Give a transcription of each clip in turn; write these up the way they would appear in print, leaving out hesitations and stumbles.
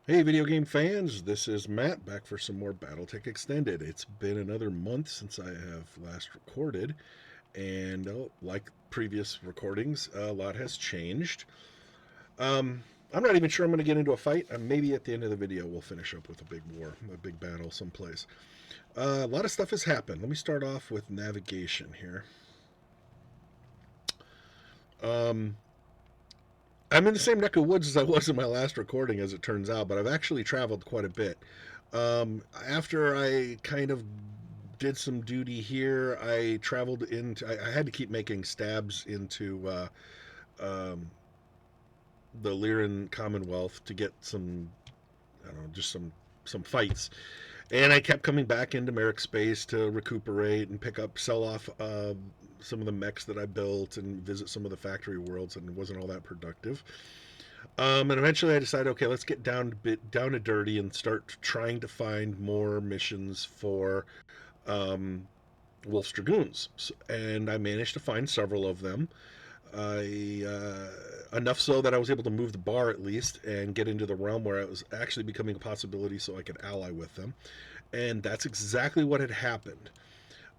Hey, video game fans, this is Matt back for some more Battletech Extended. It's been another month since I have last recorded, and like previous recordings, a lot has changed. I'm not even sure I'm going to get into a fight. Maybe at the end of the video, we'll finish up with a big war, a big battle someplace. A lot of stuff has happened. Let me start off with navigation here. Um, I'm in the same neck of woods as I was in my last recording, as it turns out, but I've actually traveled quite a bit. After I kind of did some duty here, I traveled into. I had to keep making stabs into um, the Lyran Commonwealth to get some. I don't know, just some fights, and I kept coming back into Merc space to recuperate and pick up, sell off some of the mechs that I built, and visit some of the factory worlds, and it wasn't all that productive. And eventually I decided, okay, let's get down to dirty and start trying to find more missions for um, Wolf's Dragoons. And I managed to find several of them. I enough so that I was able to move the bar at least and get into the realm where it was actually becoming a possibility, so I could ally with them. And that's exactly what had happened.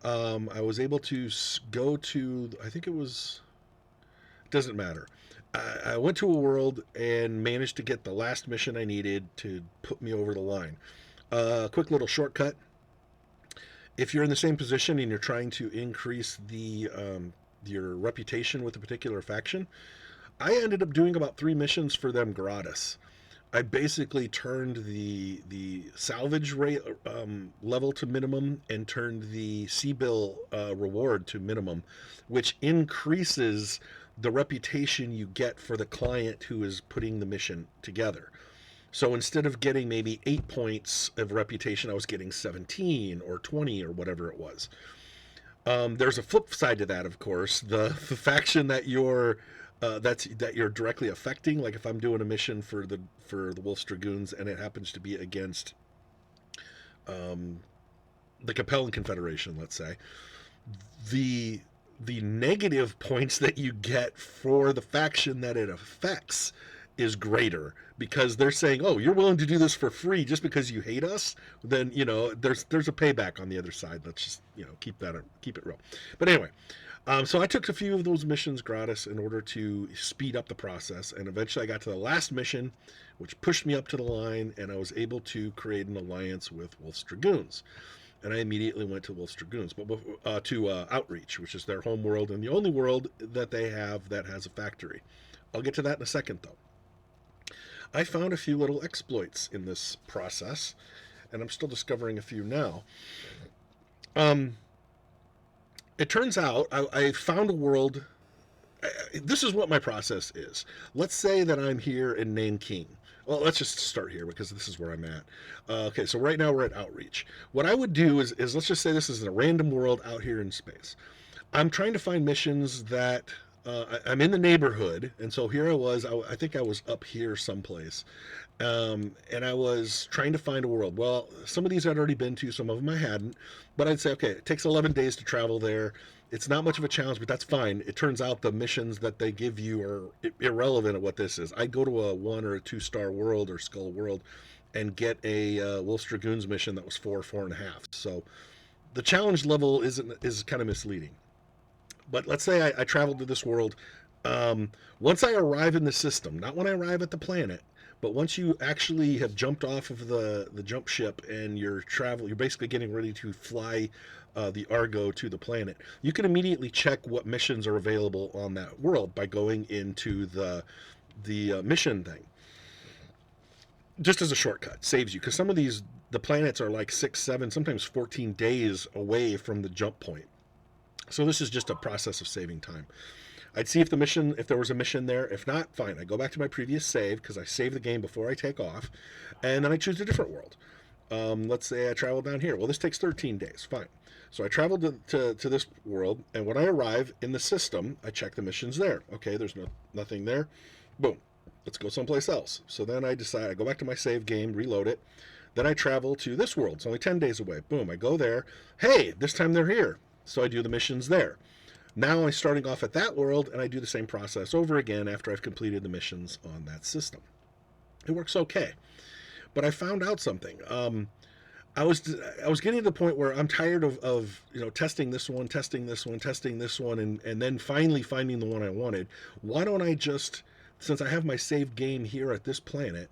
I was able to go to, I think it was, doesn't matter. I went to a world and managed to get the last mission I needed to put me over the line. Quick little shortcut. If you're in the same position and you're trying to increase your reputation with a particular faction, I ended up doing about 3 missions for them gratis. I basically turned the salvage rate level to minimum and turned the C-bill reward to minimum, which increases the reputation you get for the client who is putting the mission together. So instead of getting maybe 8 points of reputation, I was getting 17 or 20 or whatever it was. There's a flip side to that, of course. The faction that you're directly affecting, like if I'm doing a mission for the Wolf's Dragoons and it happens to be against um, the Capellan Confederation, let's say, the the negative points that you get for the faction that it affects is greater because they're saying, "Oh, you're willing to do this for free just because you hate us." Then there's a payback on the other side. Let's just keep it real. But anyway, so I took a few of those missions gratis in order to speed up the process, and eventually I got to the last mission, which pushed me up to the line, and I was able to create an alliance with Wolf's Dragoons. And I immediately went to Wolf's Dragoons, but to Outreach, which is their home world and the only world that they have that has a factory. I'll get to that in a second, though. I found a few little exploits in this process, and I'm still discovering a few now. Um, it turns out I found a world. This is what my process is. Let's say that I'm here in Nanking. Well, let's just start here because this is where I'm at. Okay, so right now we're at Outreach. What I would do is let's just say this is a random world out here in space. I'm trying to find missions that I'm in the neighborhood, and so here I was. I think I was up here someplace, and I was trying to find a world. Well, some of these I'd already been to, some of them I hadn't, but I'd say, okay, it takes 11 days to travel there. It's not much of a challenge, but that's fine. It turns out the missions that they give you are irrelevant of what this is. I'd go to a 1 or 2 star world or Skull World and get a Wolf's Dragoons mission that was 4.5. So the challenge level is kind of misleading. But let's say I traveled to this world. Once I arrive in the system, not when I arrive at the planet, but once you actually have jumped off of the jump ship and you're basically getting ready to fly the Argo to the planet. You can immediately check what missions are available on that world by going into the mission thing. Just as a shortcut, saves you because some of the planets are like 6, 7, sometimes 14 days away from the jump point. So this is just a process of saving time. I'd see if there was a mission there. If not, fine. I go back to my previous save because I save the game before I take off, and then I choose a different world. Let's say I travel down here. Well, this takes 13 days. Fine. So I traveled to this world, and when I arrive in the system, I check the missions there. Okay, there's nothing there. Boom. Let's go someplace else. So then I decide, I go back to my save game, reload it. Then I travel to this world. It's only 10 days away. Boom. I go there. Hey, this time they're here. So I do the missions there. Now I'm starting off at that world, and I do the same process over again after I've completed the missions on that system. It works okay. But I found out something. I was getting to the point where I'm tired of testing this one, testing this one, testing this one, and then finally finding the one I wanted. Why don't I just, since I have my saved game here at this planet,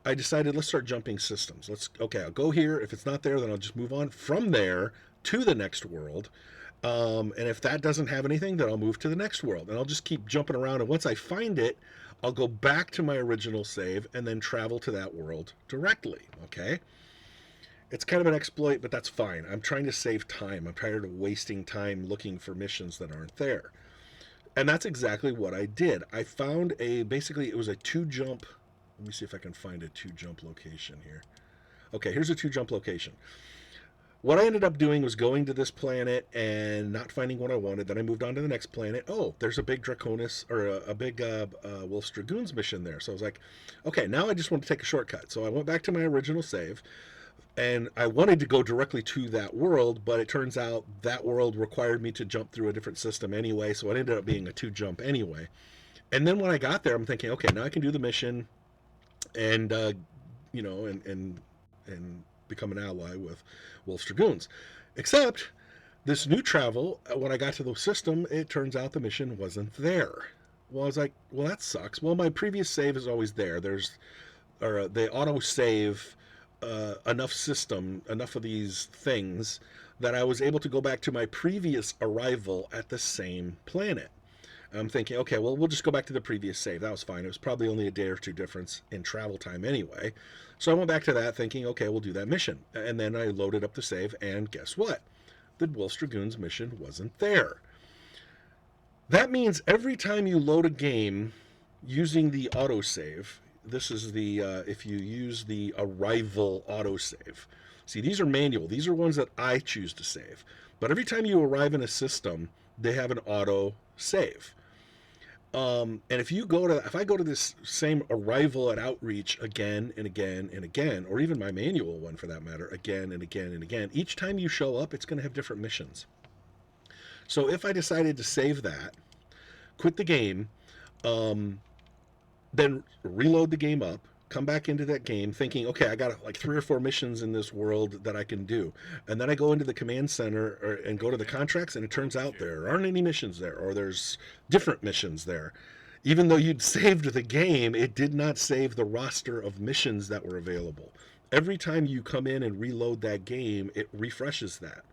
I decided let's start jumping systems. I'll go here. If it's not there, then I'll just move on from there to the next world. And if that doesn't have anything, then I'll move to the next world, and I'll just keep jumping around. And once I find it, I'll go back to my original save and then travel to that world directly. Okay. It's kind of an exploit, but that's fine. I'm trying to save time. I'm tired of wasting time looking for missions that aren't there. And that's exactly what I did. I found basically it was a two jump. Let me see if I can find a two jump location here. Okay, here's a two jump location. What I ended up doing was going to this planet and not finding what I wanted. Then I moved on to the next planet. Oh, there's a big Draconis or a big Wolf's Dragoons mission there. So I was like, okay, now I just want to take a shortcut. So I went back to my original save. And I wanted to go directly to that world, but it turns out that world required me to jump through a different system anyway, so it ended up being a two jump anyway. And then when I got there, I'm thinking, okay, now I can do the mission, and and become an ally with Wolf's Dragoons. Except this new travel, when I got to the system, it turns out the mission wasn't there. Well, I was like, well, that sucks. Well, my previous save is always there. They auto save enough of these things that I was able to go back to my previous arrival at the same planet. I'm thinking, okay, well, we'll just go back to the previous save. That was fine. It was probably only a day or two difference in travel time anyway. So I went back to that thinking, okay, we'll do that mission. And then I loaded up the save, and guess what? The Wolf's Dragoons mission wasn't there. That means every time you load a game using the autosave, this is the if you use the arrival autosave. See, these are manual. These are ones that I choose to save. But every time you arrive in a system, they have an auto save. And if I go to this same arrival at outreach again and again and again, or even my manual one for that matter, again and again and again, each time you show up, it's going to have different missions. So if I decided to save that, quit the game, then reload the game up, come back into that game thinking, okay, I got like 3 or 4 missions in this world that I can do. And then I go into the command center and go to the contracts, and it turns out there aren't any missions there, or there's different missions there. Even though you'd saved the game, it did not save the roster of missions that were available. Every time you come in and reload that game, it refreshes that.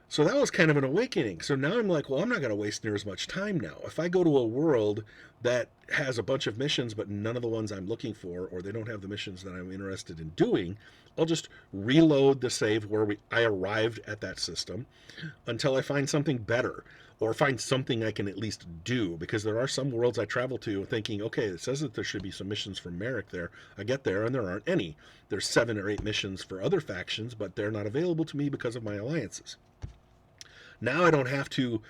So that was kind of an awakening. So now I'm like, well, I'm not going to waste near as much time now. If I go to a world that has a bunch of missions, but none of the ones I'm looking for, or they don't have the missions that I'm interested in doing, I'll just reload the save where I arrived at that system until I find something better, or find something I can at least do. Because there are some worlds I travel to thinking, okay, it says that there should be some missions for Merc there. I get there and there aren't any. There's 7 or 8 missions for other factions, but they're not available to me because of my alliances. Now I don't have to,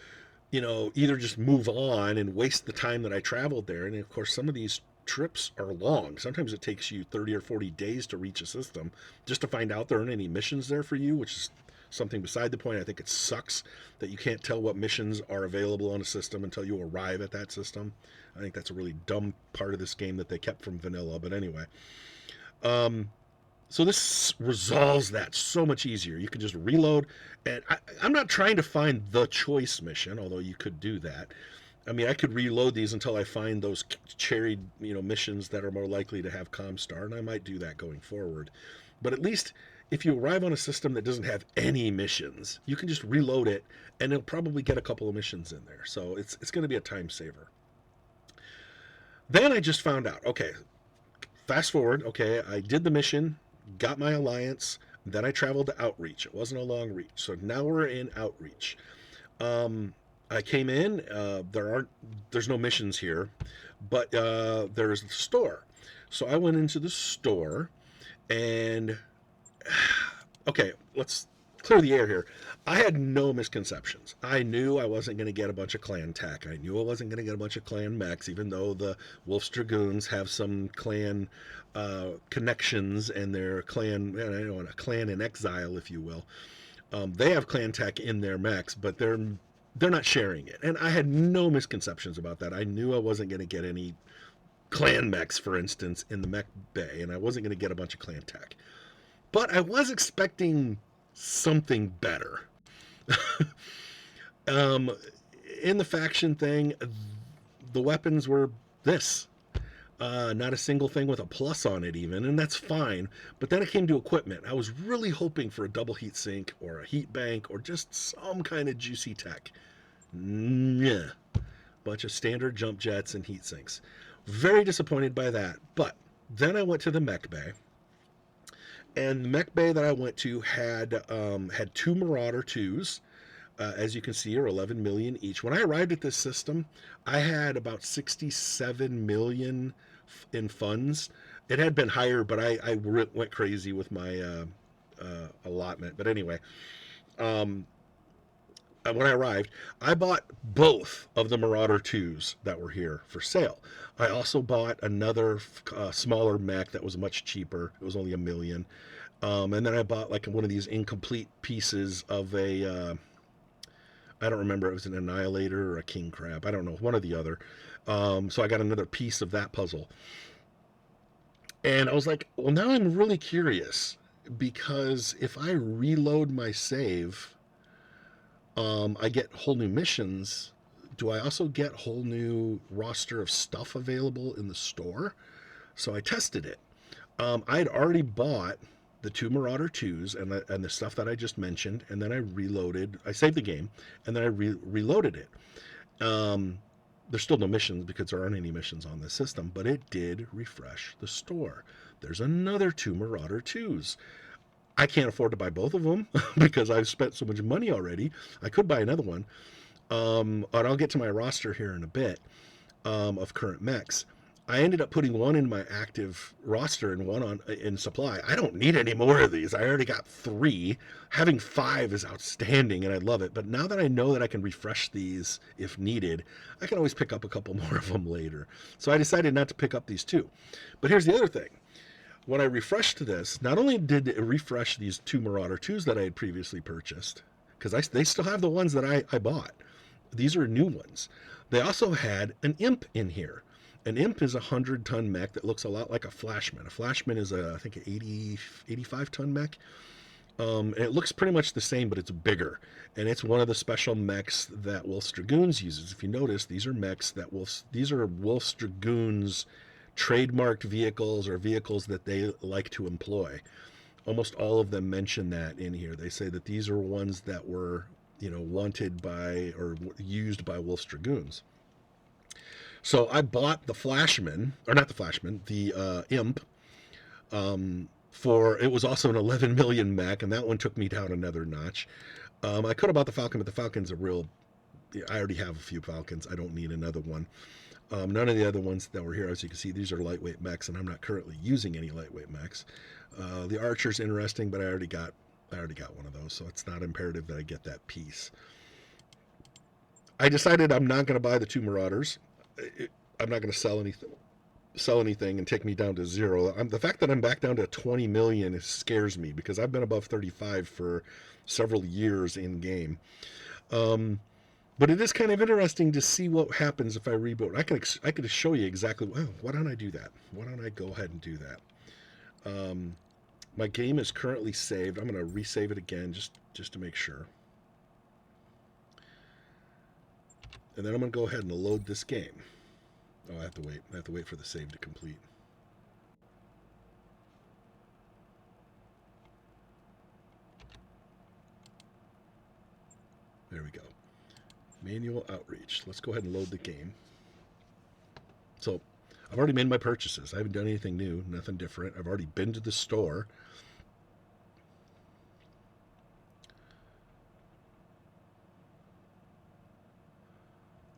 either just move on and waste the time that I traveled there. And of course, some of these trips are long. Sometimes it takes you 30 or 40 days to reach a system just to find out there aren't any missions there for you, which is something beside the point. I think it sucks that you can't tell what missions are available on a system until you arrive at that system. I think that's a really dumb part of this game that they kept from vanilla. But anyway, so this resolves that so much easier. You can just reload, and I'm not trying to find the choice mission, although you could do that. I mean, I could reload these until I find those cherried, missions that are more likely to have Comstar, and I might do that going forward. But at least if you arrive on a system that doesn't have any missions, you can just reload it, and it'll probably get a couple of missions in there. So it's going to be a time saver. Then I just found out, okay, fast forward, okay, I did the mission, got my alliance, then I traveled to Outreach. It wasn't a long reach. So now we're in Outreach. I came in, there's no missions here, but there's the store. So I went into the store, and okay, let's clear the air here. I had no misconceptions. I knew I wasn't going to get a bunch of clan tech. I knew I wasn't going to get a bunch of clan mechs, even though the Wolf's Dragoons have some clan connections, and their clan, a clan in exile, if you will. They have clan tech in their mechs, but they're not sharing it. And I had no misconceptions about that. I knew I wasn't going to get any clan mechs, for instance, in the mech bay, and I wasn't going to get a bunch of clan tech. But I was expecting something better. um, in the faction thing, the weapons were this. Not a single thing with a plus on it, even, and that's fine. But then it came to equipment. I was really hoping for a double heat sink or a heat bank or just some kind of juicy tech. Yeah, bunch of standard jump jets and heat sinks. Very disappointed by that. But then I went to the mech bay, and the mech bay that I went to had two Marauder 2s. As you can see, are 11 million each. When I arrived at this system, I had about 67 million in funds. It had been higher, but I went crazy with my allotment. But anyway, um, when I arrived, I bought both of the Marauder 2s that were here for sale. I also bought another smaller mech that was much cheaper. It was only a million. And then I bought like one of these incomplete pieces of a I don't remember, it was an annihilator or a king crab. I don't know, one or the other. So I got another piece of that puzzle. And I was like, well, now I'm really curious because if I reload my save, I get whole new missions. Do I also get whole new roster of stuff available in the store? So I tested it. I'd already bought the two Marauder 2s and the stuff that I just mentioned, and then I reloaded. I saved the game, and then I reloaded it. There's still no missions because there aren't any missions on this system, but it did refresh the store. There's another two Marauder 2s. I can't afford to buy both of them because I've spent so much money already. I could buy another one. But I'll get to my roster here in a bit of current mechs. I ended up putting one in my active roster and one on in supply. I don't need any more of these. I already got 3. Having 5 is outstanding, and I love it. But now that I know that I can refresh these if needed, I can always pick up a couple more of them later. So I decided not to pick up these 2. But here's the other thing. When I refreshed this, not only did it refresh these 2 Marauder 2s that I had previously purchased, because they still have the ones that I bought. These are new ones. They also had an imp in here. An imp is a 100-ton mech that looks a lot like a flashman. A flashman is I think an 85-ton mech. And it looks pretty much the same, but it's bigger. And it's one of the special mechs that Wolf's Dragoons uses. If you notice, these are mechs that these are Wolf's Dragoons trademarked vehicles or vehicles that they like to employ. Almost all of them mention that in here. They say that these are ones that were, wanted by or used by Wolf's Dragoons. So I bought the Flashman, or not the Flashman, the Imp, for, it was also an 11 million mech, and that one took me down another notch. I could have bought the Falcon, but the Falcon's I already have a few Falcons. I don't need another one. None of the other ones that were here, as you can see, these are lightweight mechs, and I'm not currently using any lightweight mechs. The Archer's interesting, but I already got one of those, so it's not imperative that I get that piece. I decided I'm not going to buy the 2 Marauders. I'm not going to sell anything and take me down to 0. The fact that I'm back down to 20 million scares me because I've been above 35 for several years in game. But it is kind of interesting to see what happens if I reboot. I could show you exactly. Well, why don't I do that? Why don't I go ahead and do that? My game is currently saved. I'm going to resave it again just to make sure. And then I'm going to go ahead and load this game. Oh, I have to wait. I have to wait for the save to complete. There we go. Manual outreach. Let's go ahead and load the game. So I've already made my purchases. I haven't done anything new, nothing different. I've already been to the store.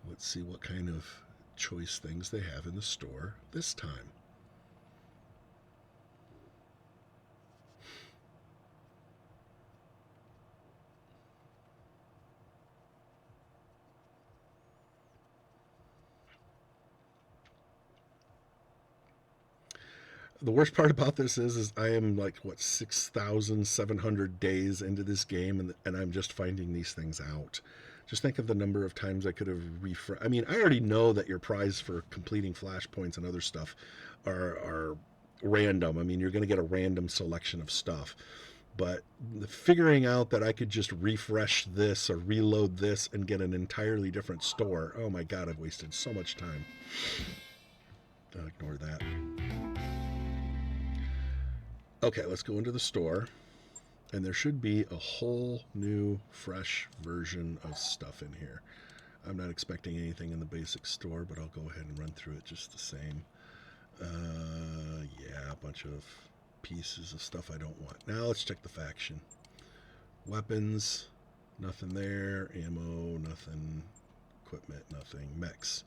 Let's see what kind of choice things they have in the store this time. The worst part about this is I am like, 6,700 days into this game, and I'm just finding these things out. Just think of the number of times I could have refreshed. I mean, I already know that your prize for completing flashpoints and other stuff are random. I mean, you're going to get a random selection of stuff. But figuring out that I could just refresh this or reload this and get an entirely different store, oh my God, I've wasted so much time. I'll ignore that. Okay, let's go into the store. And there should be a whole new, fresh version of stuff in here. I'm not expecting anything in the basic store, but I'll go ahead and run through it just the same. Yeah, a bunch of pieces of stuff I don't want. Now let's check the faction. Weapons, nothing there. Ammo, nothing. Equipment, nothing. Mechs.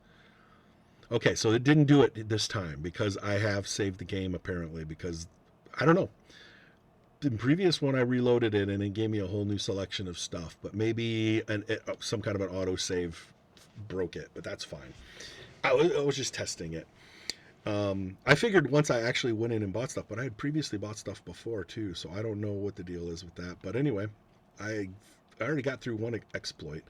Okay, so it didn't do it this time because I have saved the game apparently because, I don't know. In previous one I reloaded it and it gave me a whole new selection of stuff, but maybe some kind of an autosave broke it, but that's fine. I was just testing it. I figured once I actually went in and bought stuff, but I had previously bought stuff before too, so I don't know what the deal is with that. But anyway, I already got through one exploit.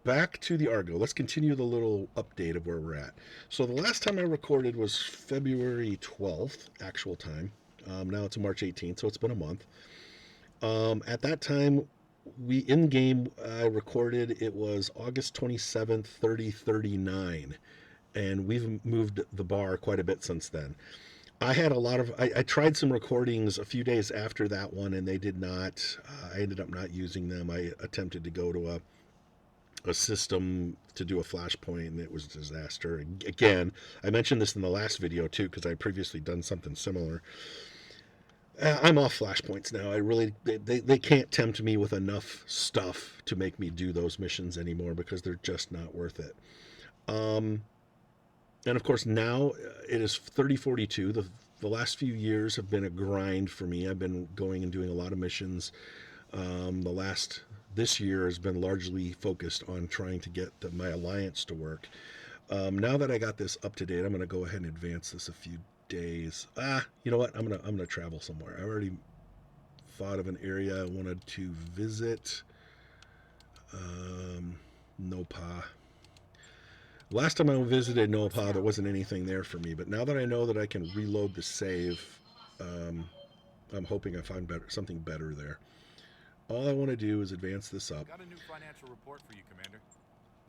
Back to the Argo. Let's continue the little update of where we're at. So the last time I recorded was February 12th, actual time. Now it's March 18th, so it's been a month. At that time, we in-game recorded, it was August 27th, 3039. And we've moved the bar quite a bit since then. I had a lot of, I tried some recordings a few days after that one, and they did not, I ended up not using them. I attempted to go to a system to do a flashpoint, and it was a disaster. Again, I mentioned this in the last video too, because I previously done something similar. I'm off flashpoints now. I really, they can't tempt me with enough stuff to make me do those missions anymore because they're just not worth it. And of course, now it is 3042. The last few years have been a grind for me. I've been going and doing a lot of missions. This year has been largely focused on trying to get my alliance to work. Now that I got this up to date, I'm going to go ahead and advance this a few days. You know what? I'm gonna travel somewhere. I already thought of an area I wanted to visit. Nopa. Last time I visited Nopa, there wasn't anything there for me, but now that I know that I can reload the save, I'm hoping I find something better there. All I want to do is advance this up. Got a new financial report for you, Commander.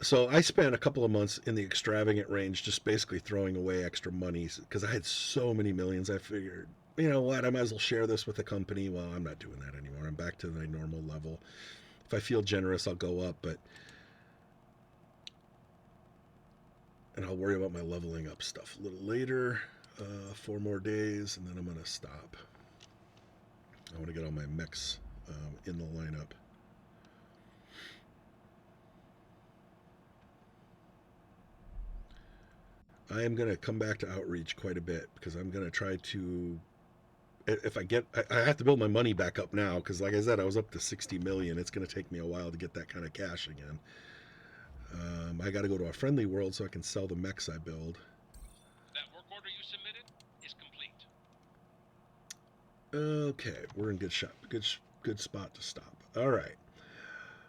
So I spent a couple of months in the extravagant range just basically throwing away extra money because I had so many millions. I figured, you know what, I might as well share this with the company. Well, I'm not doing that anymore. I'm back to my normal level. If I feel generous, I'll go up, and I'll worry about my leveling up stuff a little later. 4 more days, and then I'm going to stop. I want to get all my mechs in the lineup. I am going to come back to outreach quite a bit because I'm going to try to, if I have to build my money back up now because like I said, I was up to 60 million. It's going to take me a while to get that kind of cash again. I got to go to a friendly world so I can sell the mechs I build. That work order you submitted is complete. Okay, we're in good spot to stop. All right.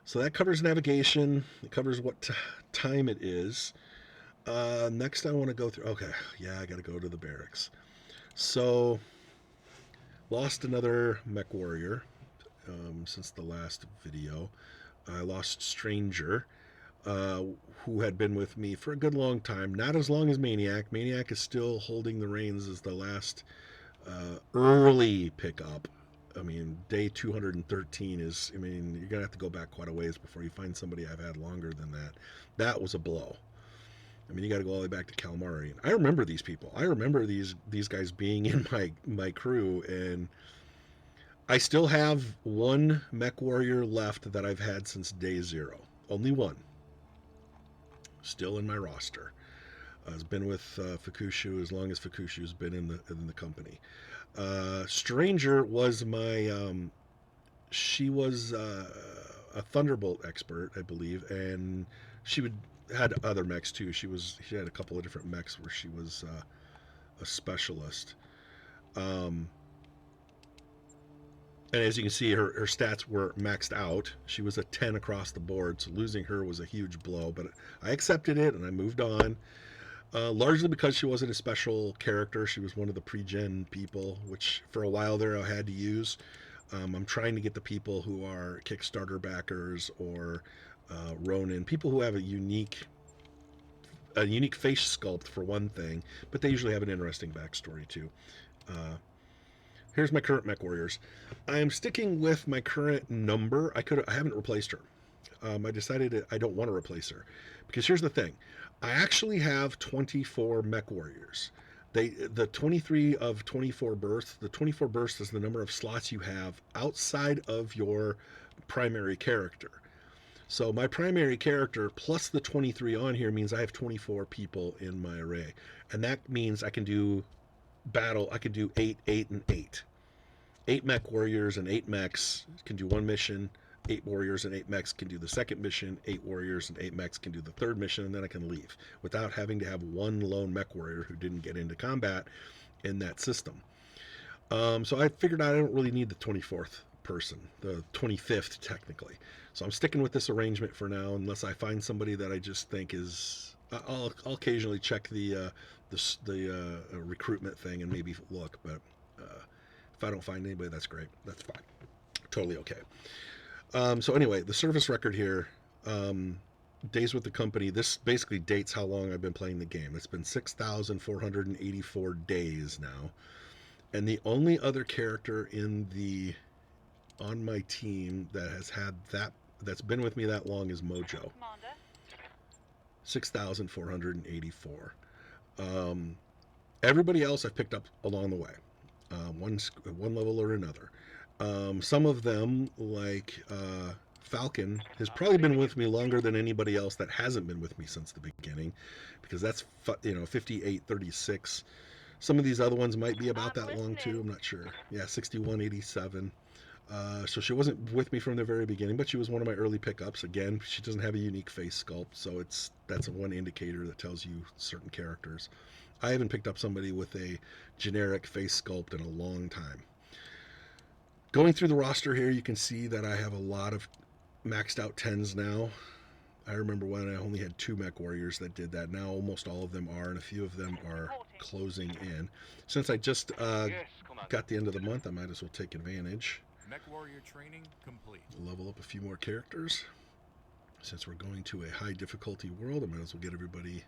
So that covers navigation. It covers what time it is. Next I want to go through, okay, yeah, I got to go to the barracks. So, lost another mechwarrior since the last video. I lost Stranger, who had been with me for a good long time. Not as long as Maniac. Maniac is still holding the reins as the last early pickup. I mean, day 213 is, I mean, you're going to have to go back quite a ways before you find somebody I've had longer than that. That was a blow. I mean, you got to go all the way back to Calamari. I remember these people. I remember these guys being in my crew, and I still have one mech warrior left that I've had since day 0. Only one. Still in my roster. Has been with Fukushu as long as Fukushu's been in the company. Stranger was my. She was a Thunderbolt expert, I believe, and she had other mechs too. She had a couple of different mechs where she was a specialist. And as you can see, her stats were maxed out. She was a 10 across the board, so losing her was a huge blow. But I accepted it and I moved on. Largely because she wasn't a special character. She was one of the pre-gen people, which for a while there I had to use. I'm trying to get the people who are Kickstarter backers or Ronin, people who have a unique face sculpt for one thing, but they usually have an interesting backstory too. Uh, Here's my current mech warriors. I am sticking with my current number. I haven't replaced her. I decided I don't want to replace her because here's the thing. I actually have 24 mech warriors. The 23 of 24 births. The 24 births is the number of slots you have outside of your primary character. So my primary character plus the 23 on here means I have 24 people in my array, and that means I can do battle. I can do 8, 8, and 8. 8 mech warriors and 8 mechs can do one mission. 8 warriors and 8 mechs can do the second mission. 8 warriors and 8 mechs can do the third mission, and then I can leave without having to have one lone mech warrior who didn't get into combat in that system. So I figured out I don't really need the 24th person, the 25th technically. So I'm sticking with this arrangement for now, unless I find somebody that I just think is. I'll occasionally check the recruitment thing and maybe look, but if I don't find anybody, that's great. That's fine. Totally okay. So anyway, the service record here, days with the company. This basically dates how long I've been playing the game. It's been 6,484 days now. And the only other character on my team that's been with me that long is Mojo. 6,484. Everybody else I've picked up along the way, one level or another. Some of them, like Falcon, has probably been with me longer than anybody else that hasn't been with me since the beginning, because that's 5836. Some of these other ones might be about that long too. I'm not sure. Yeah, 6187. So she wasn't with me from the very beginning, but she was one of my early pickups. Again, she doesn't have a unique face sculpt, so that's one indicator that tells you certain characters. I haven't picked up somebody with a generic face sculpt in a long time. Going through the roster here, you can see that I have a lot of maxed out 10s now. I remember when I only had 2 mech warriors that did that. Now almost all of them are, and a few of them are closing in. Since I just got the end of the month, I might as well take advantage. Mech warrior training complete. Level up a few more characters. Since we're going to a high difficulty world, I might as well get everybody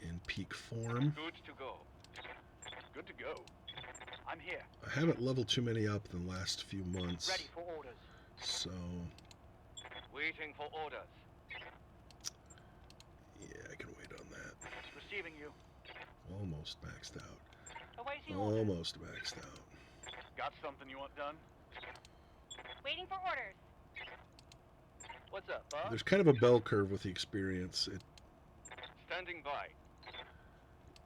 in peak form. Good to go. Good to go. I'm here. I haven't leveled too many up in the last few months. Ready for orders. So, Waiting for orders. yeah, I can wait on that. Receiving you. Almost maxed out. Awaiting orders. Almost maxed out. Got something you want done? Waiting for orders. What's up, huh? There's kind of a bell curve with the experience. Standing by.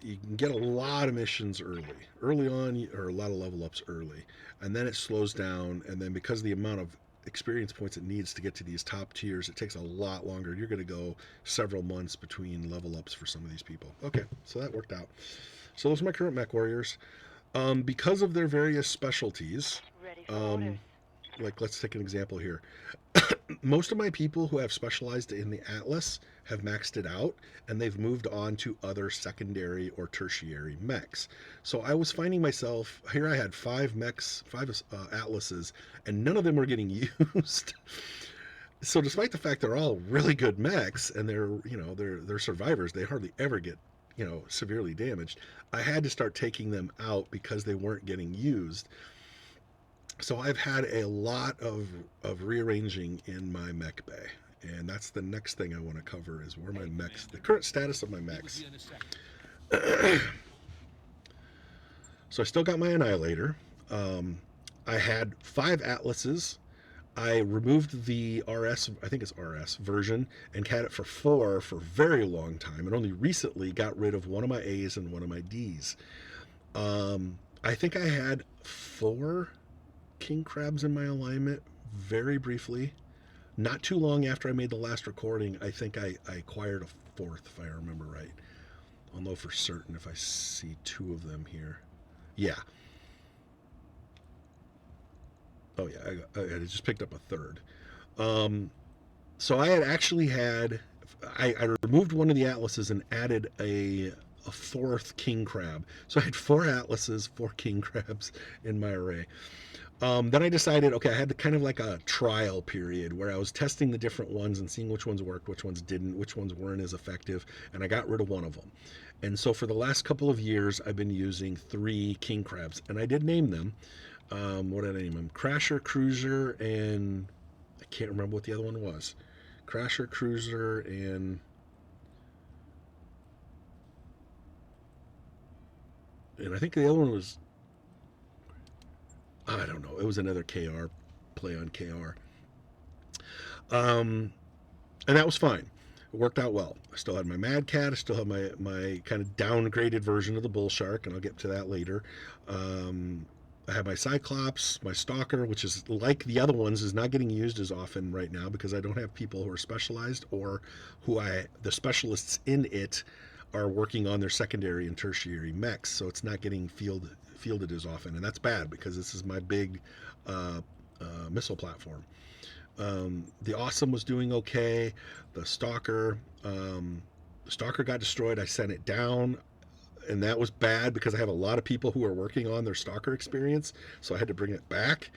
You can get a lot of missions early. Early on, or a lot of level ups early. And then it slows down, and then because of the amount of experience points it needs to get to these top tiers, it takes a lot longer. You're going to go several months between level ups for some of these people. Okay, so that worked out. So those are my current mech warriors. Because of their various specialties, Ready for orders. like let's take an example here. Most of my people who have specialized in the Atlas have maxed it out, and they've moved on to other secondary or tertiary mechs. So I was finding myself here. I had 5 mechs, 5 Atlases, and none of them were getting used. So despite the fact they're all really good mechs and they're survivors, they hardly ever get severely damaged. I had to start taking them out because they weren't getting used. So I've had a lot of rearranging in my mech bay, and that's the next thing I want to cover is where my mechs, the current status of my mechs. So I still got my Annihilator. I had 5 Atlases. I removed the RS, I think it's RS version, and had it for 4 for a very long time, and only recently got rid of one of my A's and one of my D's. I think I had 4 king crabs in my alignment very briefly. Not too long after I made the last recording, I think I acquired a 4th, if I remember right. I'll know for certain if I see 2 of them here. Yeah. Oh yeah, I just picked up a third. Um, so I had actually had I removed one of the atlases and added a fourth king crab. So I had four atlases, four king crabs in my array. Then I decided, okay, I had kind of like a trial period where I was testing the different ones and seeing which ones worked, which ones didn't, which ones weren't as effective, and I got rid of one of them. And so for the last couple of years, I've been using three king crabs, and I did name them. What did I name them? Crasher, Cruiser, and I can't remember what the other one was. Crasher, Cruiser, and I think the other one was, I don't know. It was another KR play on KR. Um, and that was fine. It worked out well. I still had my Mad Cat. I still have my kind of downgraded version of the Bull Shark, and I'll get to that later. I have my Cyclops, my Stalker, which is like the other ones, is not getting used as often right now because I don't have people who are specialized or the specialists in it are working on their secondary and tertiary mechs, so it's not getting fielded as often, and that's bad because this is my big missile platform. The Awesome was doing okay. The Stalker got destroyed. I sent it down, and that was bad because I have a lot of people who are working on their Stalker experience, so I had to bring it back.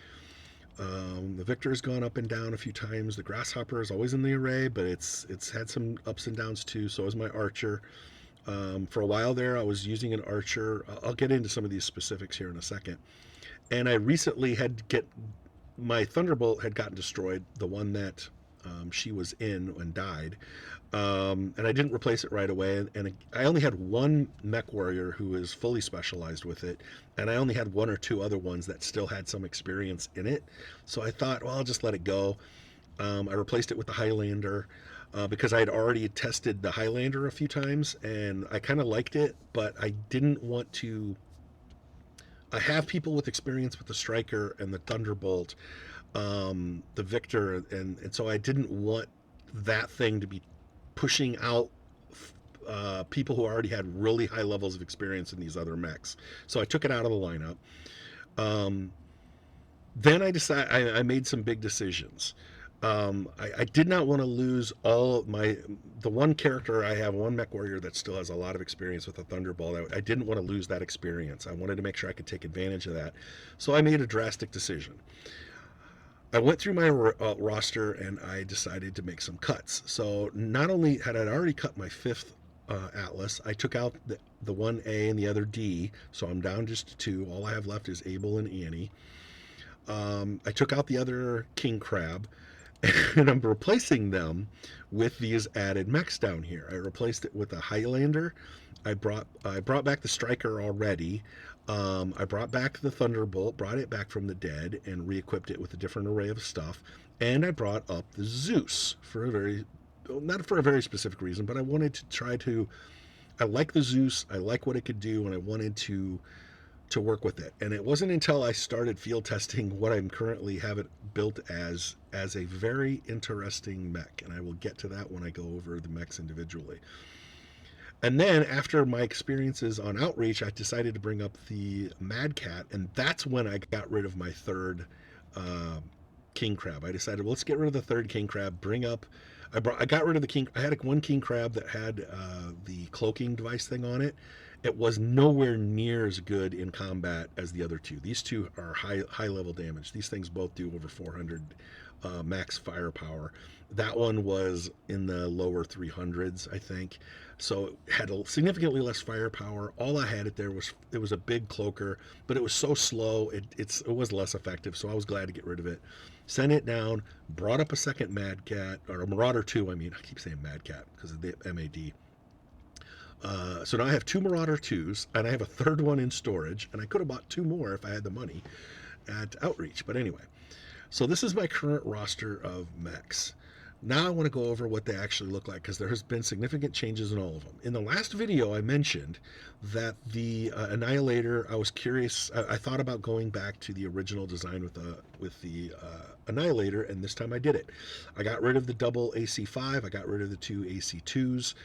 The Victor has gone up and down a few times. The Grasshopper is always in the array, but it's had some ups and downs too. So is my Archer. For a while there, I was using an Archer. I'll get into some of these specifics here in a second. And I recently had get my Thunderbolt had gotten destroyed, the one that she was in and died, and I didn't replace it right away. And I only had one mechwarrior who is fully specialized with it, and I only had one or two other ones that still had some experience in it. So I thought, well, I'll just let it go. I replaced it with the Highlander. Because I had already tested the Highlander a few times and I kind of liked it, but I didn't want to. I have people with experience with the Striker and the Thunderbolt, the Victor, and so I didn't want that thing to be pushing out people who already had really high levels of experience in these other mechs. So I took it out of the lineup. Um, then I made some big decisions. I did not want to lose all of the one character I have, one mech warrior that still has a lot of experience with a Thunderbolt. I didn't want to lose that experience. I wanted to make sure I could take advantage of that. So I made a drastic decision. I went through my roster and I decided to make some cuts. So not only had I already cut my fifth Atlas, I took out the one A and the other D. So I'm down just to two. All I have left is Abel and Annie. I took out the other King Crab. And I'm replacing them with these added mechs down here. I replaced it with a Highlander. I brought back the Striker already. I brought back the Thunderbolt, brought it back from the dead, and re-equipped it with a different array of stuff. And I brought up the Zeus for not for a very specific reason, but I wanted to try to. I like the Zeus. I like what it could do, and I wanted to work with it. And it wasn't until I started field testing what I'm currently have it built as a very interesting mech, and I will get to that when I go over the mechs individually. And then after my experiences on Outreach, I decided to bring up the Mad Cat, and that's when I got rid of my third King Crab. I decided, well, let's get rid of the third King Crab, I got rid of the King. I had one King Crab that had the cloaking device thing on it. It was nowhere near as good in combat as the other two. These two are high level damage. These things both do over 400 max firepower. That one was in the lower 300s, I think. So it had significantly less firepower. All I had it was a big cloaker, but it was so slow. It was less effective. So I was glad to get rid of it. Sent it down. Brought up a second Mad Cat, or a Marauder 2. I mean, I keep saying Mad Cat because of the MAD. So now I have two Marauder 2s, and I have a third one in storage, and I could have bought two more if I had the money at Outreach. But anyway, so this is my current roster of mechs. Now I want to go over what they actually look like because there has been significant changes in all of them. In the last video, I mentioned that the Annihilator, I was curious. I thought about going back to the original design with the Annihilator, and this time I did it. I got rid of the double AC5. I got rid of the two AC2s,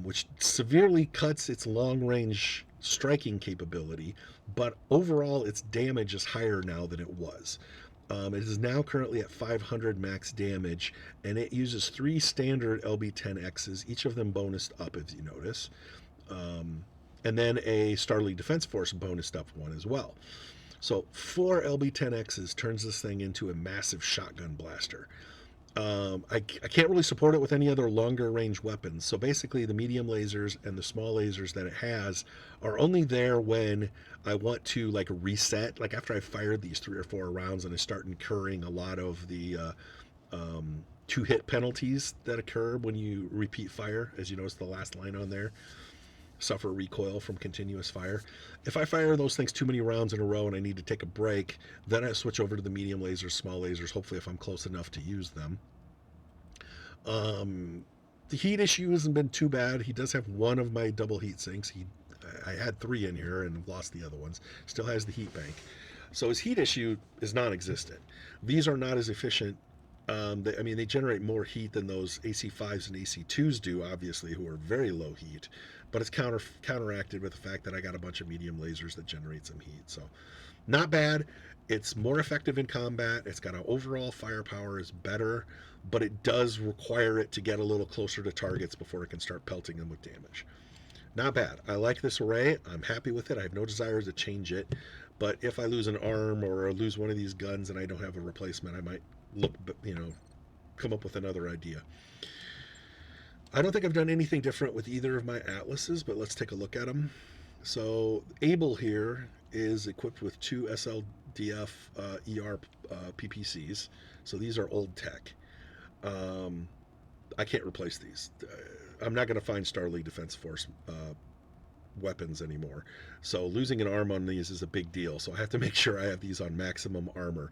which severely cuts its long-range striking capability, but overall its damage is higher now than it was. It is now currently at 500 max damage, and it uses 3 standard LB-10Xs, each of them bonused up, if you notice. And then a Starleague Defense Force bonused up one as well. So 4 LB-10Xs turns this thing into a massive shotgun blaster. I can't really support it with any other longer range weapons. So basically, the medium lasers and the small lasers that it has are only there when I want to like reset. Like after I fired these 3 or 4 rounds and I start incurring a lot of the 2-hit penalties that occur when you repeat fire, as you notice the last line on there. Suffer recoil from continuous fire. If I fire those things too many rounds in a row and I need to take a break, then I switch over to the medium lasers, small lasers, hopefully if I'm close enough to use them. The heat issue hasn't been too bad. He does have one of my double heat sinks. I had 3 in here and lost the other ones. Still has the heat bank. So his heat issue is non-existent. These are not as efficient. They generate more heat than those AC5s and AC2s do, obviously, who are very low heat. But it's counteracted with the fact that I got a bunch of medium lasers that generate some heat. So not bad. It's more effective in combat. It's got an overall firepower is better, but it does require it to get a little closer to targets before it can start pelting them with damage. Not bad. I like this array. I'm happy with it. I have no desire to change it. But if I lose an arm or lose one of these guns and I don't have a replacement, I might come up with another idea. I don't think I've done anything different with either of my atlases, but let's take a look at them. So Able here is equipped with 2 SLDF ER PPCs. So these are old tech. I can't replace these. I'm not going to find Starleague Defense Force weapons anymore. So losing an arm on these is a big deal. So I have to make sure I have these on maximum armor.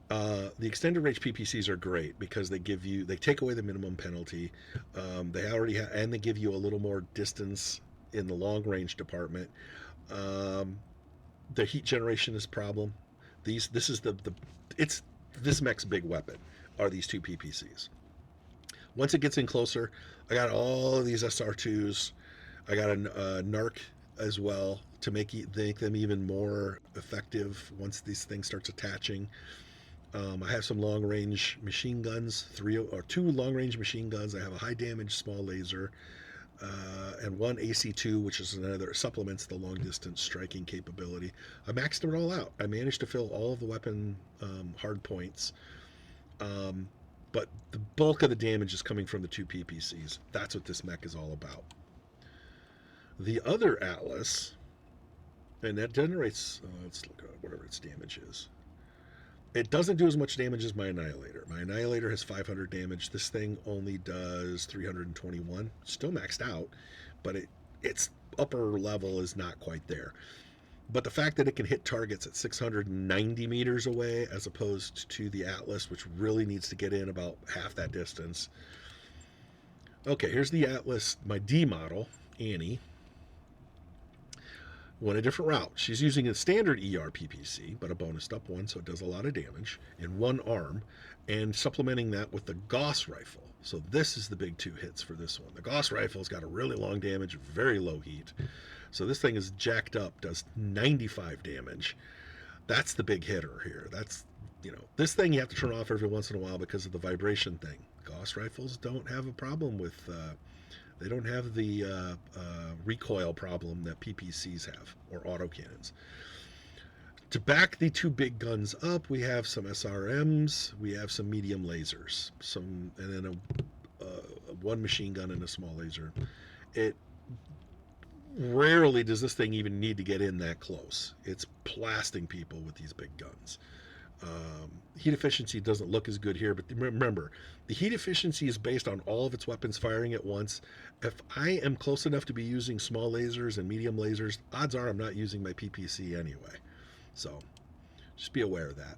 The extended range PPCs are great because they take away the minimum penalty. They already and they give you a little more distance in the long range department. The heat generation is a problem. This mech's big weapon are these 2 PPCs. Once it gets in closer, I got all of these SR2s. I got a Narc as well to make them even more effective once these things starts attaching. I have some long-range machine guns, 2 long-range machine guns. I have a high-damage small laser, and 1 AC2, which is another supplements the long-distance striking capability. I maxed it all out. I managed to fill all of the weapon hard points, but the bulk of the damage is coming from the 2 PPCs. That's what this mech is all about. The other Atlas, and that generates, let's look at whatever its damage is. It doesn't do as much damage as my Annihilator. My Annihilator has 500 damage. This thing only does 321. Still maxed out, but its upper level is not quite there. But the fact that it can hit targets at 690 meters away as opposed to the Atlas, which really needs to get in about half that distance. Okay, here's the Atlas, my D model, Annie. Went a different route. She's using a standard ER PPC, but a bonused up one, so it does a lot of damage in one arm, and supplementing that with the Gauss rifle. So this is the big 2 hits for this one. The Gauss rifle's got a really long damage, very low heat. So this thing is jacked up, does 95 damage. That's the big hitter here. That's, this thing you have to turn off every once in a while because of the vibration thing. Gauss rifles don't have a problem with they don't have the recoil problem that PPCs have, or autocannons. To back the 2 big guns up, we have some SRMs, we have some medium lasers, and then a 1 machine gun and a small laser. It rarely does this thing even need to get in that close. It's blasting people with these big guns. Heat efficiency doesn't look as good here, but remember, the heat efficiency is based on all of its weapons firing at once. If I am close enough to be using small lasers and medium lasers, odds are I'm not using my PPC anyway. So just be aware of that.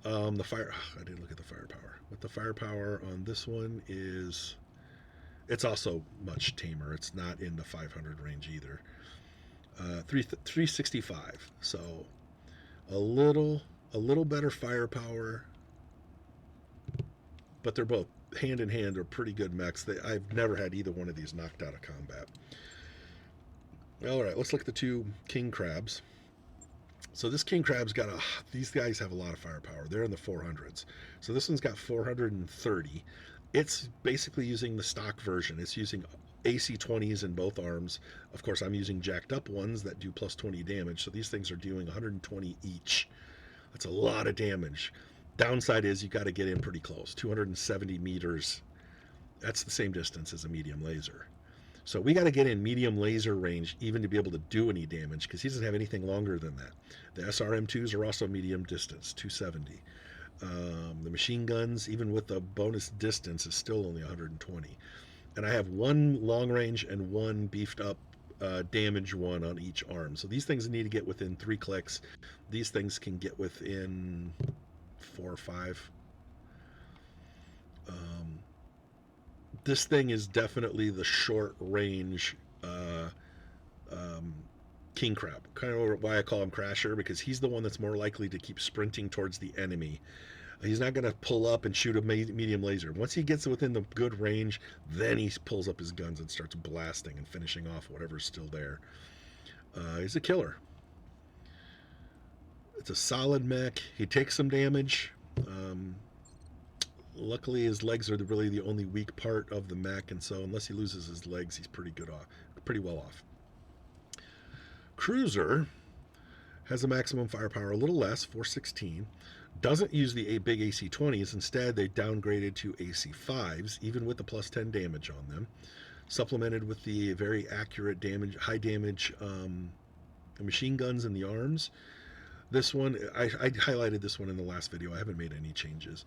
I didn't look at the firepower. What the firepower on this one is, it's also much tamer. It's not in the 500 range either. 365. So a little better firepower, but they're both hand in hand are pretty good mechs. I've never had either one of these knocked out of combat. All right, let's look at the 2 king crabs. So this king crab's got these guys have a lot of firepower. They're in the 400s. So this one's got 430. It's basically using the stock version. It's using AC-20s in both arms. Of course, I'm using jacked up ones that do plus 20 damage. So these things are doing 120 each. That's a lot of damage. Downside is you got to get in pretty close. 270 meters. That's the same distance as a medium laser. So we got to get in medium laser range even to be able to do any damage because he doesn't have anything longer than that. The SRM2s are also medium distance, 270. The machine guns, even with the bonus distance, is still only 120. And I have one long range and one beefed up damage one on each arm. So these things need to get within 3 clicks. These things can get within 4 or 5. This thing is definitely the short range king crab. Kind of why I call him Crasher, because he's the one that's more likely to keep sprinting towards the enemy. He's not going to pull up and shoot a medium laser. Once he gets within the good range, then he pulls up his guns and starts blasting and finishing off whatever's still there. He's a killer. It's a solid mech. He takes some damage. Luckily, his legs are really the only weak part of the mech, and so unless he loses his legs, he's pretty well off. Cruiser has a maximum firepower a little less, 416. Doesn't use the big AC-20s. Instead, they downgraded to AC-5s, even with the plus 10 damage on them. Supplemented with the very accurate damage, high damage machine guns in the arms. This one, I highlighted this one in the last video. I haven't made any changes.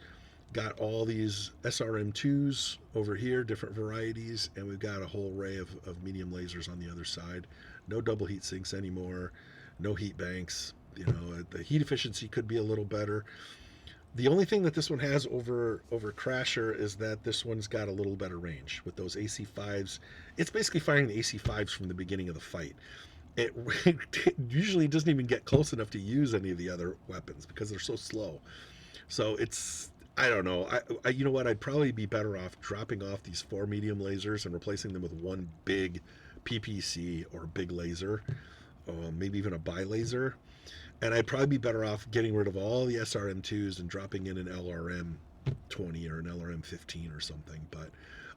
Got all these SRM2s over here, different varieties, and we've got a whole array of medium lasers on the other side. No double heat sinks anymore, no heat banks. You know, the heat efficiency could be a little better. The only thing that this one has over Crasher is that this one's got a little better range with those AC-5s. It's basically firing the AC-5s from the beginning of the fight. It usually doesn't even get close enough to use any of the other weapons because they're so slow. So it's, I don't know. You know what? I'd probably be better off dropping off these 4 medium lasers and replacing them with one big PPC or big laser, maybe even a bi-laser. And I'd probably be better off getting rid of all the SRM2s and dropping in an LRM 20 or an LRM 15 or something. But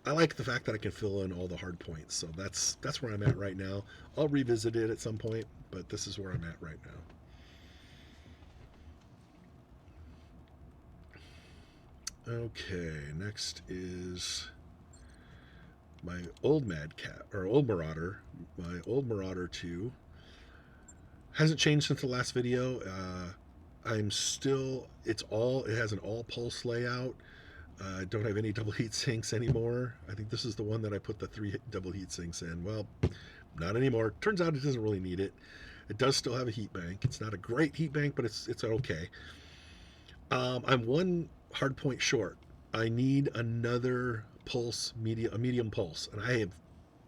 I like the fact that I can fill in all the hard points. So that's where I'm at right now. I'll revisit it at some point, but this is where I'm at right now. Okay, next is my old Mad Cat, or old Marauder. My old Marauder 2 hasn't changed since the last video. I'm still, it has an all pulse layout. I don't have any double heat sinks anymore. I think this is the one that I put the 3 double heat sinks in. Well, not anymore. Turns out it doesn't really need it. It does still have a heat bank. It's not a great heat bank, but it's okay. I'm one hard point short. I need another pulse, a medium pulse, and I have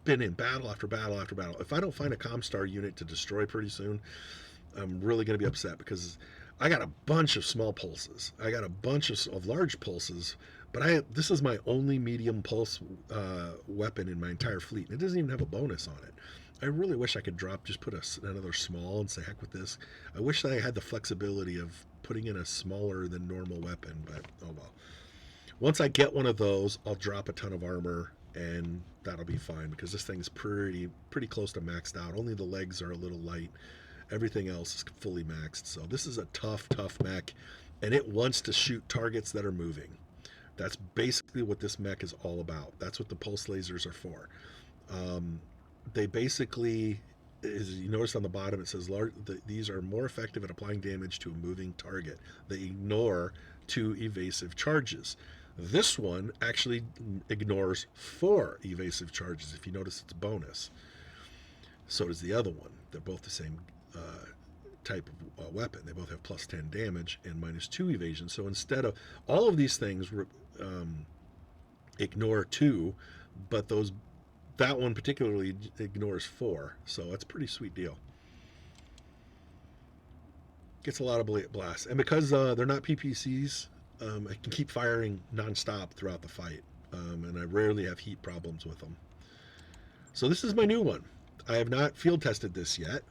been in battle after battle after battle. If I don't find a Comstar unit to destroy pretty soon, I'm really going to be upset because I got a bunch of small pulses. I got a bunch of large pulses, but this is my only medium pulse weapon in my entire fleet. It doesn't even have a bonus on it. I really wish I could put another small and say heck with this. I wish that I had the flexibility of putting in a smaller than normal weapon, but oh well. Once I get one of those, I'll drop a ton of armor and that'll be fine because this thing's pretty close to maxed out. Only the legs are a little light. Everything else is fully maxed. So this is a tough mech, and it wants to shoot targets that are moving. That's basically what this mech is all about. That's what the pulse lasers are for. They basically, as you notice on the bottom, it says these are more effective at applying damage to a moving target. They ignore 2 evasive charges. This one actually ignores 4 evasive charges. If you notice, it's a bonus. So does the other one. They're both the same type of weapon. They both have plus 10 damage and minus 2 evasion. So instead of all of these things ignore 2, but that one particularly ignores 4. So it's a pretty sweet deal. Gets a lot of blasts, and because they're not PPCs, I can keep firing nonstop throughout the fight, and I rarely have heat problems with them. So this is my new one. I have not field tested this yet.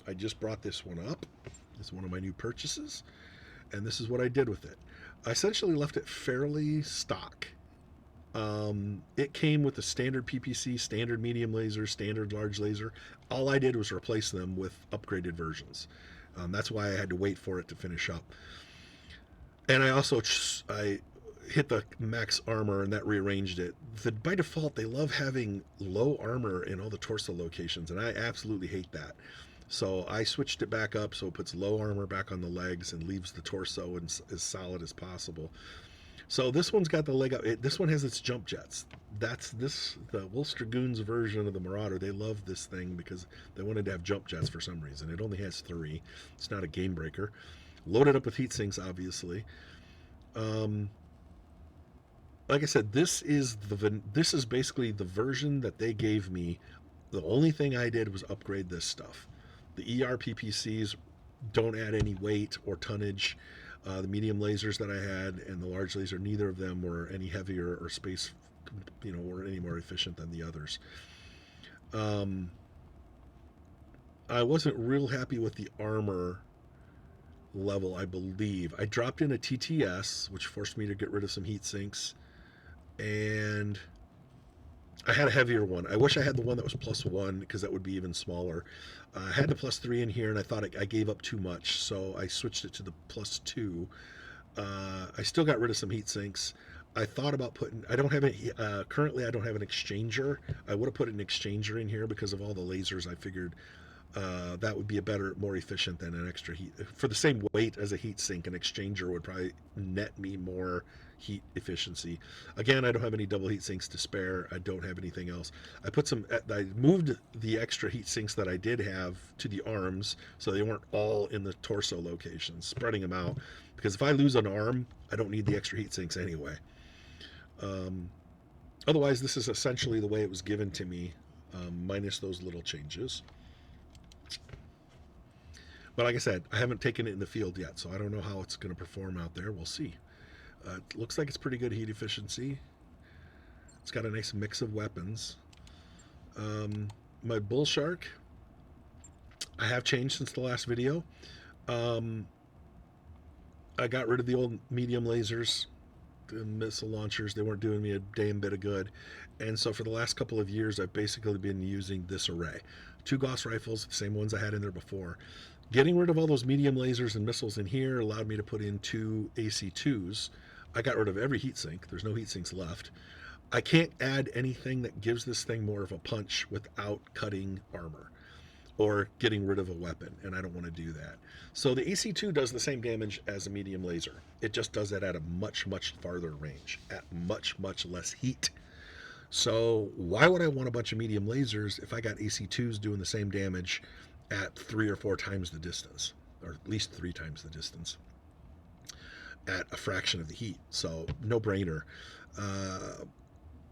I just brought this one up. It's one of my new purchases, and this is what I did with it. I essentially left it fairly stock. It came with the standard PPC, standard medium laser, standard large laser. All I did was replace them with upgraded versions. That's why I had to wait for it to finish up. And I hit the max armor and that rearranged it. By default, they love having low armor in all the torso locations, and I absolutely hate that. So I switched it back up so it puts low armor back on the legs and leaves the torso as solid as possible. So this one's got the leg up. This one has its jump jets. The Wolf's Dragoons version of the Marauder. They love this thing because they wanted to have jump jets for some reason. It only has 3. It's not a game breaker. Loaded up with heat sinks, obviously. Like I said, this is basically the version that they gave me. The only thing I did was upgrade this stuff. The ERPPCs don't add any weight or tonnage. The medium lasers that I had and the large laser, neither of them were any heavier or space, or any more efficient than the others. I wasn't real happy with the armor level, I believe. I dropped in a TTS, which forced me to get rid of some heat sinks, and I had a heavier one. I wish I had the one that was +1 because that would be even smaller. I had the +3 in here, and I thought I gave up too much, so I switched it to the +2. I still got rid of some heat sinks. I thought about putting. I don't have any. Currently, I don't have an exchanger. I would have put an exchanger in here because of all the lasers. I figured that would be more efficient than an extra heat. For the same weight as a heat sink, an exchanger would probably net me more heat efficiency. Again, I don't have any double heat sinks to spare. I don't have anything else. I moved the extra heat sinks that I did have to the arms so they weren't all in the torso locations, spreading them out. Because if I lose an arm, I don't need the extra heat sinks anyway. Otherwise, this is essentially the way it was given to me, minus those little changes. But like I said, I haven't taken it in the field yet, so I don't know how it's going to perform out there. We'll see. It looks like it's pretty good heat efficiency. It's got a nice mix of weapons. My bull shark, I have changed since the last video. I got rid of the old medium lasers, the missile launchers. They weren't doing me a damn bit of good. And so for the last couple of years, I've basically been using this array. 2 Gauss rifles, the same ones I had in there before. Getting rid of all those medium lasers and missiles in here allowed me to put in 2 AC2s. I got rid of every heat sink. There's no heat sinks left. I can't add anything that gives this thing more of a punch without cutting armor or getting rid of a weapon, and I don't want to do that. So the AC2 does the same damage as a medium laser. It just does it at a much, much farther range, at much, much less heat. So why would I want a bunch of medium lasers if I got AC2s doing the same damage at 3 or 4 times the distance, or at least 3 times the distance, at a fraction of the heat? So no brainer.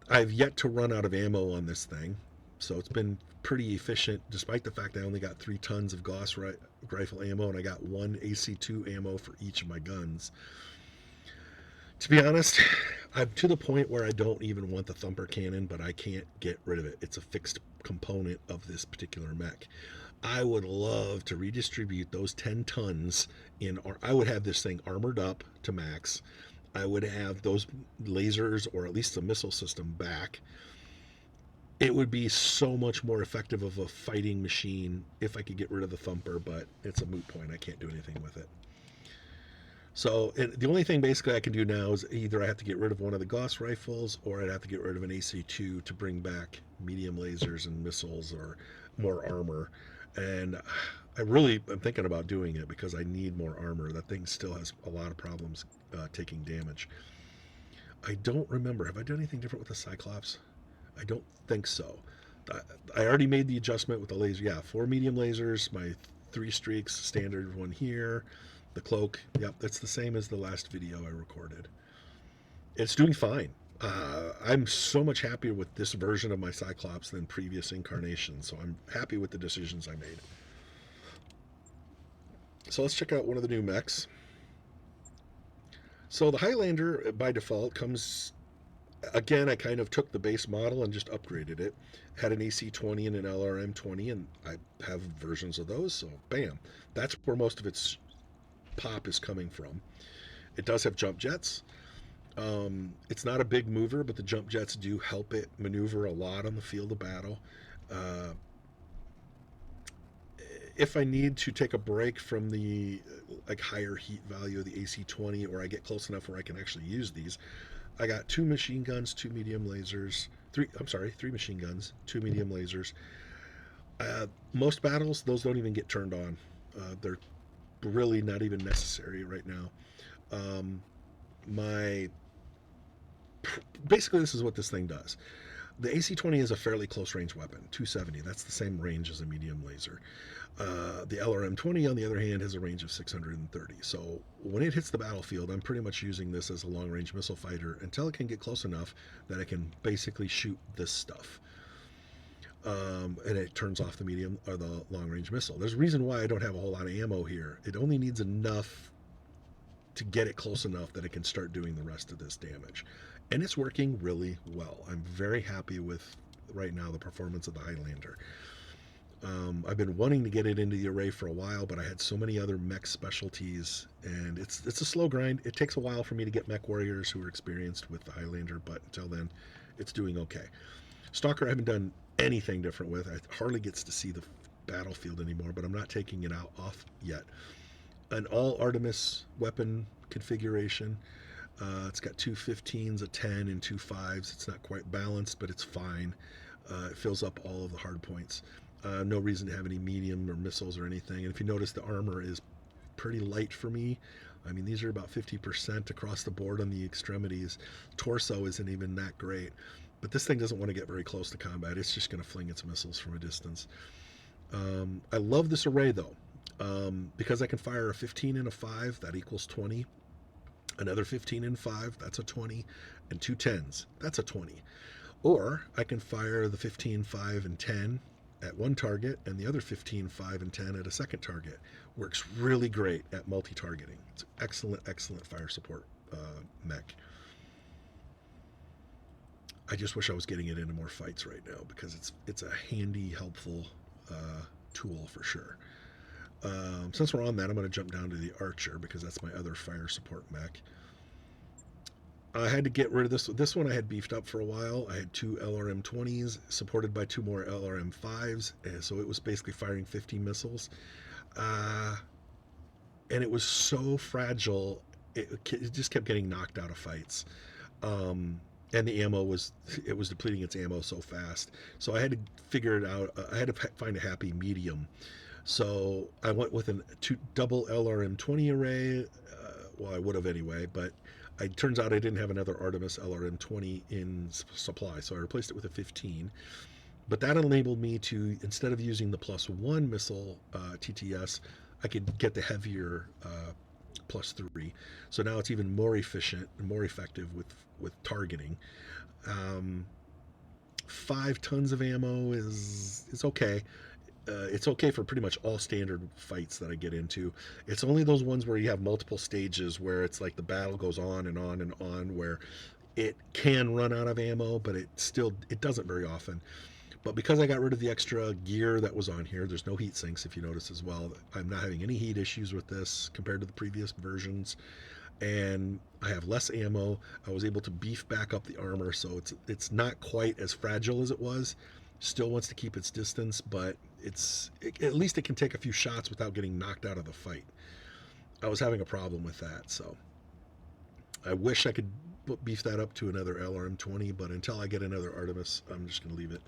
I've yet to run out of ammo on this thing, so it's been pretty efficient, despite the fact I only got 3 tons of Gauss rifle ammo, and I got 1 AC2 ammo for each of my guns. To be honest, I'm to the point where I don't even want the thumper cannon, but I can't get rid of it. It's a fixed component of this particular mech. I would love to redistribute those 10 tons I would have this thing armored up to max. I would have those lasers, or at least the missile system, back. It would be so much more effective of a fighting machine if I could get rid of the thumper, but it's a moot point. I can't do anything with it. So the only thing basically I can do now is either I have to get rid of one of the Gauss rifles, or I'd have to get rid of an AC2 to bring back medium lasers and missiles or more armor. And I really am thinking about doing it because I need more armor. That thing still has a lot of problems taking damage. I don't remember. Have I done anything different with the Cyclops? I don't think so. I already made the adjustment with the laser. Yeah, 4 medium lasers, my 3 streaks, standard one here. The cloak, yep, that's the same as the last video I recorded. It's doing fine. I'm so much happier with this version of my Cyclops than previous incarnations, so I'm happy with the decisions I made. So let's check out one of the new mechs. So the Highlander, by default, comes again, I kind of took the base model and just upgraded it. Had an AC-20 and an LRM-20, and I have versions of those, so bam. That's where most of its pop is coming from. It does have jump jets. It's not a big mover, but the jump jets do help it maneuver a lot on the field of battle. Uh, if I need to take a break from the like higher heat value of the AC-20, or I get close enough where I can actually use these, I got 2 machine guns, 2 medium lasers, three machine guns, 2 medium lasers. Most battles, those don't even get turned on. They're really not even necessary right now. Um, my Basically, this is what this thing does. The AC-20 is a fairly close range weapon, 270. That's the same range as a medium laser. The LRM-20, on the other hand, has a range of 630. So when it hits the battlefield, I'm pretty much using this as a long-range missile fighter until it can get close enough that it can basically shoot this stuff. And it turns off the medium or the long-range missile. There's a reason why I don't have a whole lot of ammo here. It only needs enough to get it close enough that it can start doing the rest of this damage. And it's working really well. I'm very happy with, right now, the performance of the Highlander. I've been wanting to get it into the array for a while, but I had so many other mech specialties, and it's a slow grind. It takes a while for me to get mech warriors who are experienced with the Highlander, but until then, it's doing okay. Stalker I haven't done anything different with. I hardly gets to see the battlefield anymore, but I'm not taking it out off yet. An all Artemis weapon configuration. It's got 2 15s, a 10, and 2 5s. It's not quite balanced, but it's fine. It fills up all of the hard points. No reason to have any medium or missiles or anything. And if you notice, the armor is pretty light for me. I mean, these are about 50% across the board on the extremities. Torso isn't even that great. But this thing doesn't want to get very close to combat. It's just going to fling its missiles from a distance. I love this array, though. Because I can fire a 15 and a 5, that equals 20. Another 15 and 5, that's a 20. And 2 10s, that's a 20. Or I can fire the 15, 5, and 10 at one target, and the other 15, 5, and 10 at a second target. Works really great at multi-targeting. It's excellent, excellent fire support mech. I just wish I was getting it into more fights right now, because it's a handy, helpful tool for sure. Since we're on that, I'm going to jump down to the Archer, because that's my other fire support mech. I had to get rid of this. This one I had beefed up for a while. I had 2 LRM-20s supported by 2 more LRM-5s, and so it was basically firing 50 missiles. And it was so fragile, it just kept getting knocked out of fights. And the ammo was depleting its ammo so fast. So I had to figure it out. I had to find a happy medium. So I went with a double LRM-20 array. Well, I would have anyway, but it turns out I didn't have another Artemis LRM-20 in supply, so I replaced it with a 15. But that enabled me to, instead of using the +1 missile TTS, I could get the heavier +3. So now it's even more efficient and more effective with targeting. 5 tons of ammo is okay. It's okay for pretty much all standard fights that I get into. It's only those ones where you have multiple stages, where it's like the battle goes on and on and on, where it can run out of ammo, but it doesn't very often. But because I got rid of the extra gear that was on here, there's no heat sinks, if you notice as well. I'm not having any heat issues with this compared to the previous versions. And I have less ammo. I was able to beef back up the armor, so it's not quite as fragile as it was. Still wants to keep its distance, but at least it can take a few shots without getting knocked out of the fight. I was having a problem with that, so I wish I could beef that up to another LRM-20, but until I get another Artemis, I'm just going to leave it.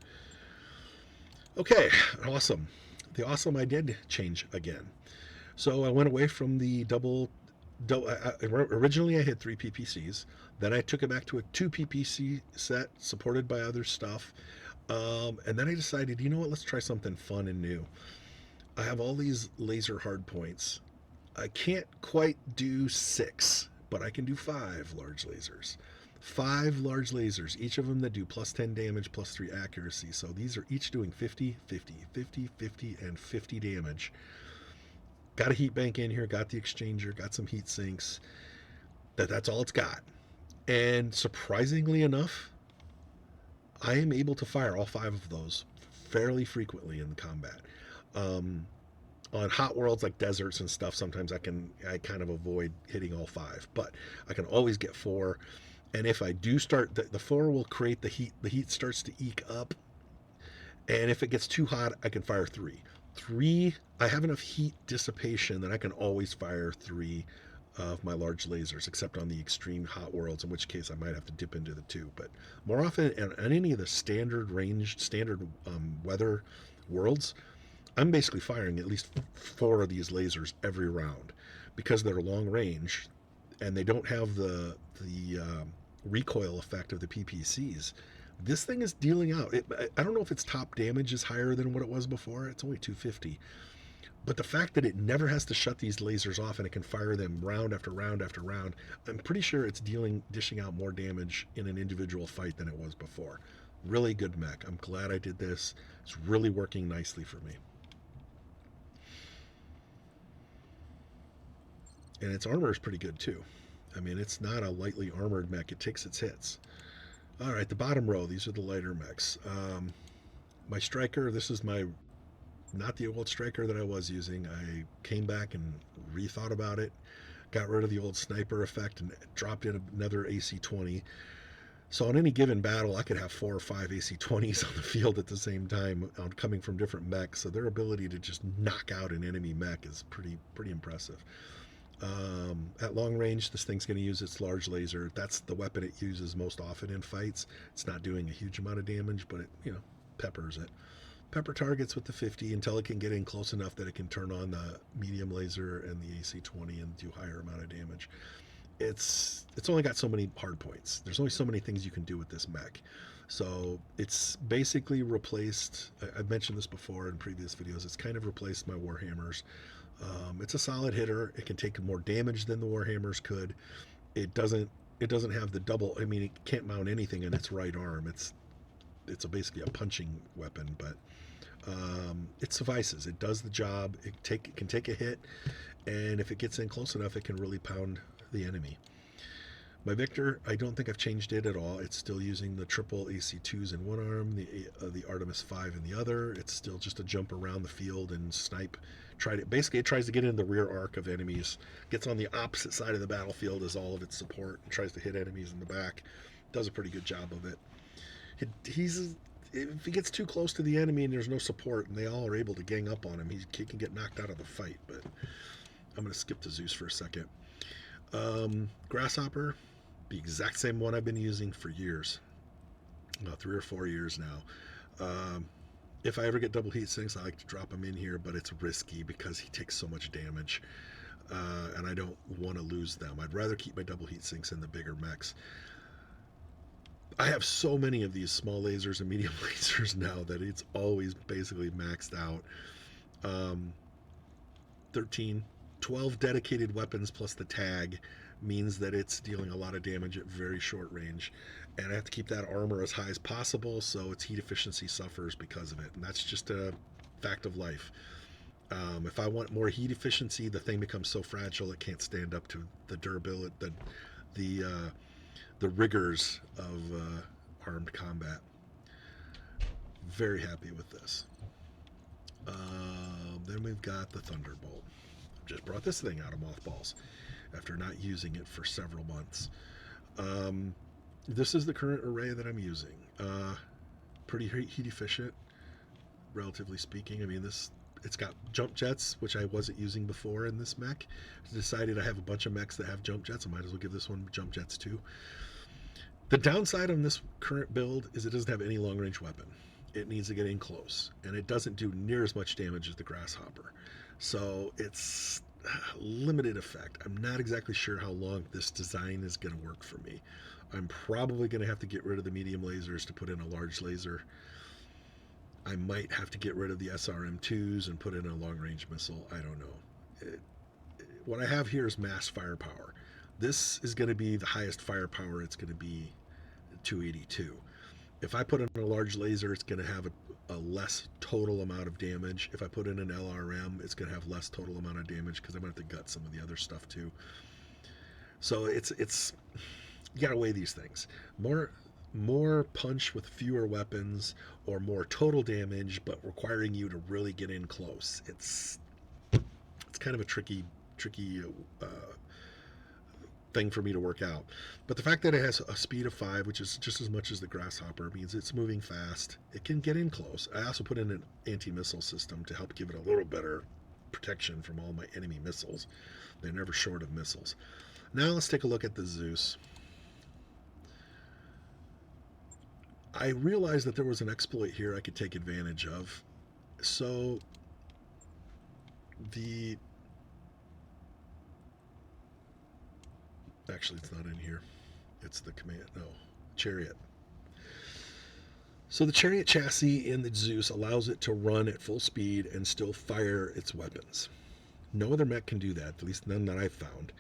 Okay, awesome. The awesome I did change again. So I went away from the originally I had 3 PPCs. Then I took it back to a 2 PPC set supported by other stuff. And then I decided, you know what, let's try something fun and new. I have all these laser hardpoints. I can't quite do 6, but I can do 5 large lasers. 5 large lasers, each of them that do +10 damage, +3 accuracy. So these are each doing 50, 50, 50, 50, and 50 damage. Got a heat bank in here, got the exchanger, got some heat sinks. That's all it's got. And surprisingly enough, I am able to fire all 5 of those fairly frequently in combat. Um, on hot worlds like deserts and stuff, sometimes I kind of avoid hitting all 5, but I can always get 4. And if I do start, the 4 will create the heat. The heat starts to eke up, and if it gets too hot, I can fire 3. 3, I have enough heat dissipation that I can always fire 3 of my large lasers, except on the extreme hot worlds, in which case I might have to dip into the 2. But more often, on any of the standard range, standard weather worlds, I'm basically firing at least 4 of these lasers every round, because they're long range and they don't have the recoil effect of the PPCs. This thing is dealing out. I don't know if its top damage is higher than what it was before. It's only 250. But the fact that it never has to shut these lasers off and it can fire them round after round after round, I'm pretty sure it's dishing out more damage in an individual fight than it was before. Really good mech. I'm glad I did this. It's really working nicely for me. And its armor is pretty good too. I mean, it's not a lightly armored mech. It takes its hits. All right, the bottom row, these are the lighter mechs. My striker, this is not the old striker that I was using. I came back and rethought about it, got rid of the old sniper effect, and dropped in another AC-20. So on any given battle, I could have 4 or 5 AC-20s on the field at the same time, coming from different mechs. So their ability to just knock out an enemy mech is pretty impressive. At long range, this thing's going to use its large laser. That's the weapon it uses most often in fights. It's not doing a huge amount of damage, but it, peppers it. Pepper targets with the 50 until it can get in close enough that it can turn on the medium laser and the AC-20 and do higher amount of damage. It's only got so many hard points. There's only so many things you can do with this mech. So it's basically replaced, I've mentioned this before in previous videos, it's kind of replaced my Warhammers. It's a solid hitter. It can take more damage than the Warhammers could. It doesn't have the double, I mean, it can't mount anything in its right arm. It's basically a punching weapon, but it suffices. It does the job. It can take a hit, and if it gets in close enough, it can really pound the enemy. My Victor, I don't think I've changed it at all. It's still using the triple AC2s in one arm, the Artemis 5 in the other. It's still just a jump around the field and snipe. Basically, it tries to get in the rear arc of enemies, gets on the opposite side of the battlefield as all of its support, and tries to hit enemies in the back. Does a pretty good job of it. If he gets too close to the enemy and there's no support and they all are able to gang up on him, he can get knocked out of the fight. But I'm going to skip to Zeus for a second. Grasshopper, the exact same one I've been using for years, about 3 or 4 years now. If I ever get double heat sinks, I like to drop him in here, but it's risky because he takes so much damage, and I don't want to lose them. I'd rather keep my double heat sinks in the bigger mechs. I have so many of these small lasers and medium lasers now that it's always basically maxed out. 12 dedicated weapons plus the tag means that it's dealing a lot of damage at very short range, and I have to keep that armor as high as possible, so its heat efficiency suffers because of it, and that's just a fact of life. If I want more heat efficiency, the thing becomes so fragile it can't stand up to the durability, the rigors of armed combat. Very happy with this. Then we've got the Thunderbolt. Just brought this thing out of mothballs after not using it for several months. This is the current array that I'm using. Pretty heat efficient, relatively speaking. I mean, it's got jump jets, which I wasn't using before in this mech. I decided I have a bunch of mechs that have jump jets. I might as well give this one jump jets too. The downside on this current build is it doesn't have any long range weapon. It needs to get in close, and it doesn't do near as much damage as the Grasshopper. So it's limited effect. I'm not exactly sure how long this design is going to work for me. I'm probably going to have to get rid of the medium lasers to put in a large laser. I might have to get rid of the SRM2s and put in a long range missile. I don't know. What I have here is mass firepower. This is going to be the highest firepower. It's going to be 282. If I put in a large laser, it's going to have a less total amount of damage. If I put in an LRM, it's going to have less total amount of damage because I'm going to have to gut some of the other stuff too. So it's you gotta weigh these things. More punch with fewer weapons, or more total damage but requiring you to really get in close. It's kind of a tricky uh, thing for me to work out. But the fact that it has a speed of 5, which is just as much as the grasshopper, means it's moving fast. It can get in close. I also put in an anti-missile system to help give it a little better protection from all my enemy missiles. They're never short of missiles. Now let's take a look at the Zeus. I realized that there was an exploit here I could take advantage of. So the actually it's not in here. It's the command, no, chariot. So the chariot chassis in the Zeus allows it to run at full speed and still fire its weapons. No other mech can do that, at least none that I've found.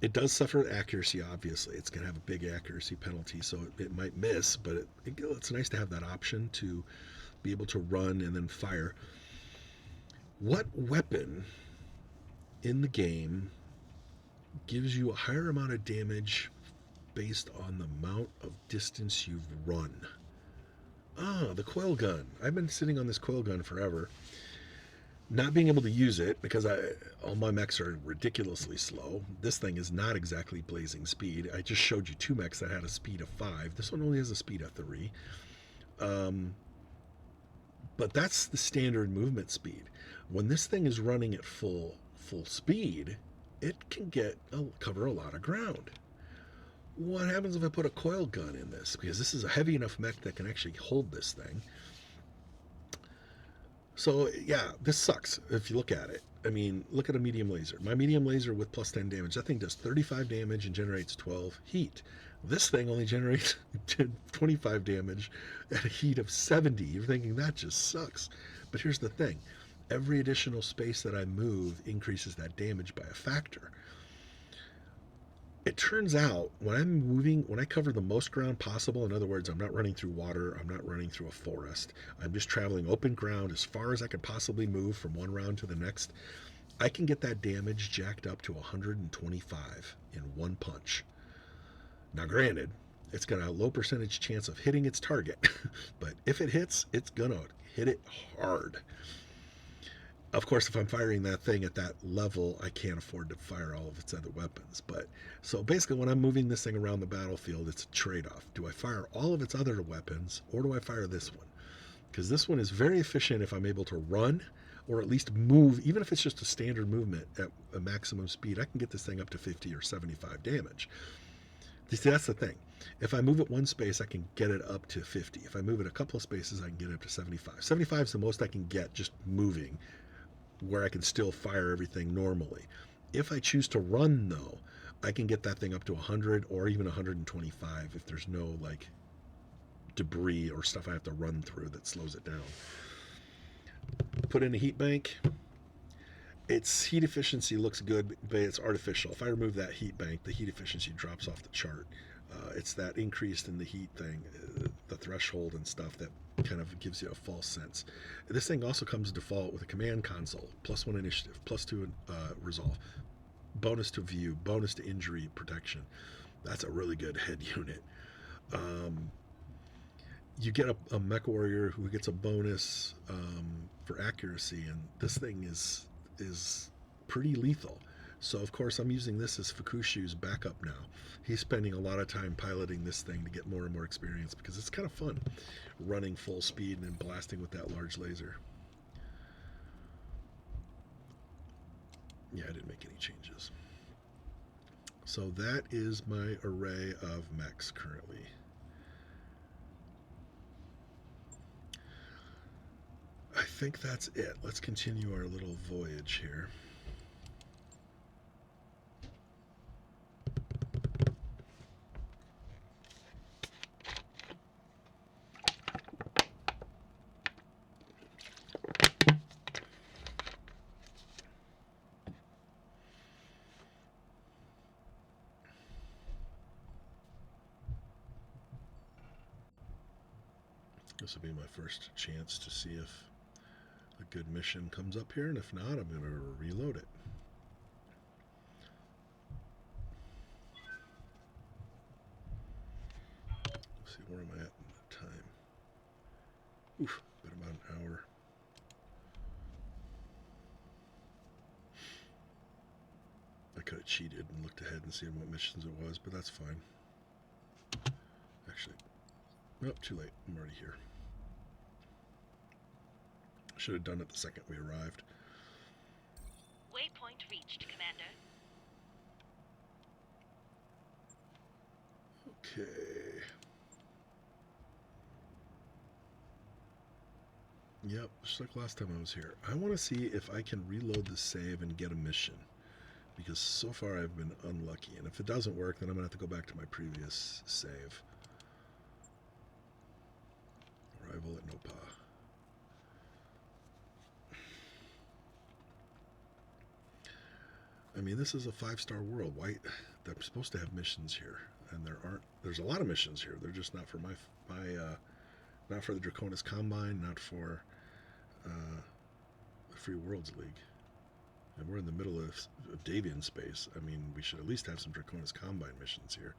It does suffer accuracy, obviously. It's going to have a big accuracy penalty, so it might miss, but it's nice to have that option to be able to run and then fire. What weapon in the game gives you a higher amount of damage based on the amount of distance you've run? The coil gun. I've been sitting on this coil gun forever, not being able to use it because all my mechs are ridiculously slow. This thing is not exactly blazing speed. I just showed you 2 mechs that had a speed of 5. This one only has a speed of 3. But that's the standard movement speed. When this thing is running at full speed, it can cover a lot of ground. What happens if I put a coil gun in this? Because this is a heavy enough mech that can actually hold this thing. So yeah, this sucks if you look at it. I mean, look at a medium laser. My medium laser with plus 10 damage, that thing does 35 damage and generates 12 heat. This thing only generates 25 damage at a heat of 70. You're thinking that just sucks. But here's the thing. Every additional space that I move increases that damage by a factor. It turns out when I cover the most ground possible, in other words, I'm not running through water, I'm not running through a forest, I'm just traveling open ground as far as I can possibly move from one round to the next, I can get that damage jacked up to 125 in one punch. Now granted, it's got a low percentage chance of hitting its target, but if it hits, it's gonna hit it hard. Of course, if I'm firing that thing at that level, I can't afford to fire all of its other weapons. But so basically, when I'm moving this thing around the battlefield, it's a trade-off. Do I fire all of its other weapons, or do I fire this one? Because this one is very efficient if I'm able to run, or at least move, even if it's just a standard movement at a maximum speed. I can get this thing up to 50 or 75 damage. See, that's the thing. If I move it one space, I can get it up to 50. If I move it a couple of spaces, I can get it up to 75. 75 is the most I can get just moving, where I can still fire everything normally. If I choose to run, though, I can get that thing up to 100 or even 125 if there's no like debris or stuff I have to run through that slows it down. Put in a heat bank. Its heat efficiency looks good, but it's artificial. If I remove that heat bank, the heat efficiency drops off the chart. It's that increase in the heat thing, the threshold and stuff that kind of gives you a false sense. This thing also comes default with a command console, +1 initiative, +2 resolve, bonus to view, bonus to injury protection. That's a really good head unit. You get a mech warrior who gets a bonus for accuracy, and this thing is pretty lethal. So of course I'm using this as Fukushu's backup now. He's spending a lot of time piloting this thing to get more and more experience because it's kind of fun running full speed and then blasting with that large laser. Yeah, I didn't make any changes. So that is my array of mechs currently. I think that's it. Let's continue our little voyage here. This will be my first chance to see if a good mission comes up here, and if not, I'm going to reload it. Oof, been about an hour. I could have cheated and looked ahead and seen what missions it was, but that's fine. Actually, nope, too late. I'm already here. Should have done it the second we arrived. Waypoint reached, Commander. Okay. Yep, just like last time I was here. I want to see if I can reload the save and get a mission. Because so far I've been unlucky. And if it doesn't work, then I'm going to have to go back to my previous save. Arrival at Nopa. I mean, this is a 5-star world. Why? They're supposed to have missions here. And there aren't. There's a lot of missions here. They're just not for not for the Draconis Combine, not for the Free Worlds League. And we're in the middle of Davian space. I mean, we should at least have some Draconis Combine missions here.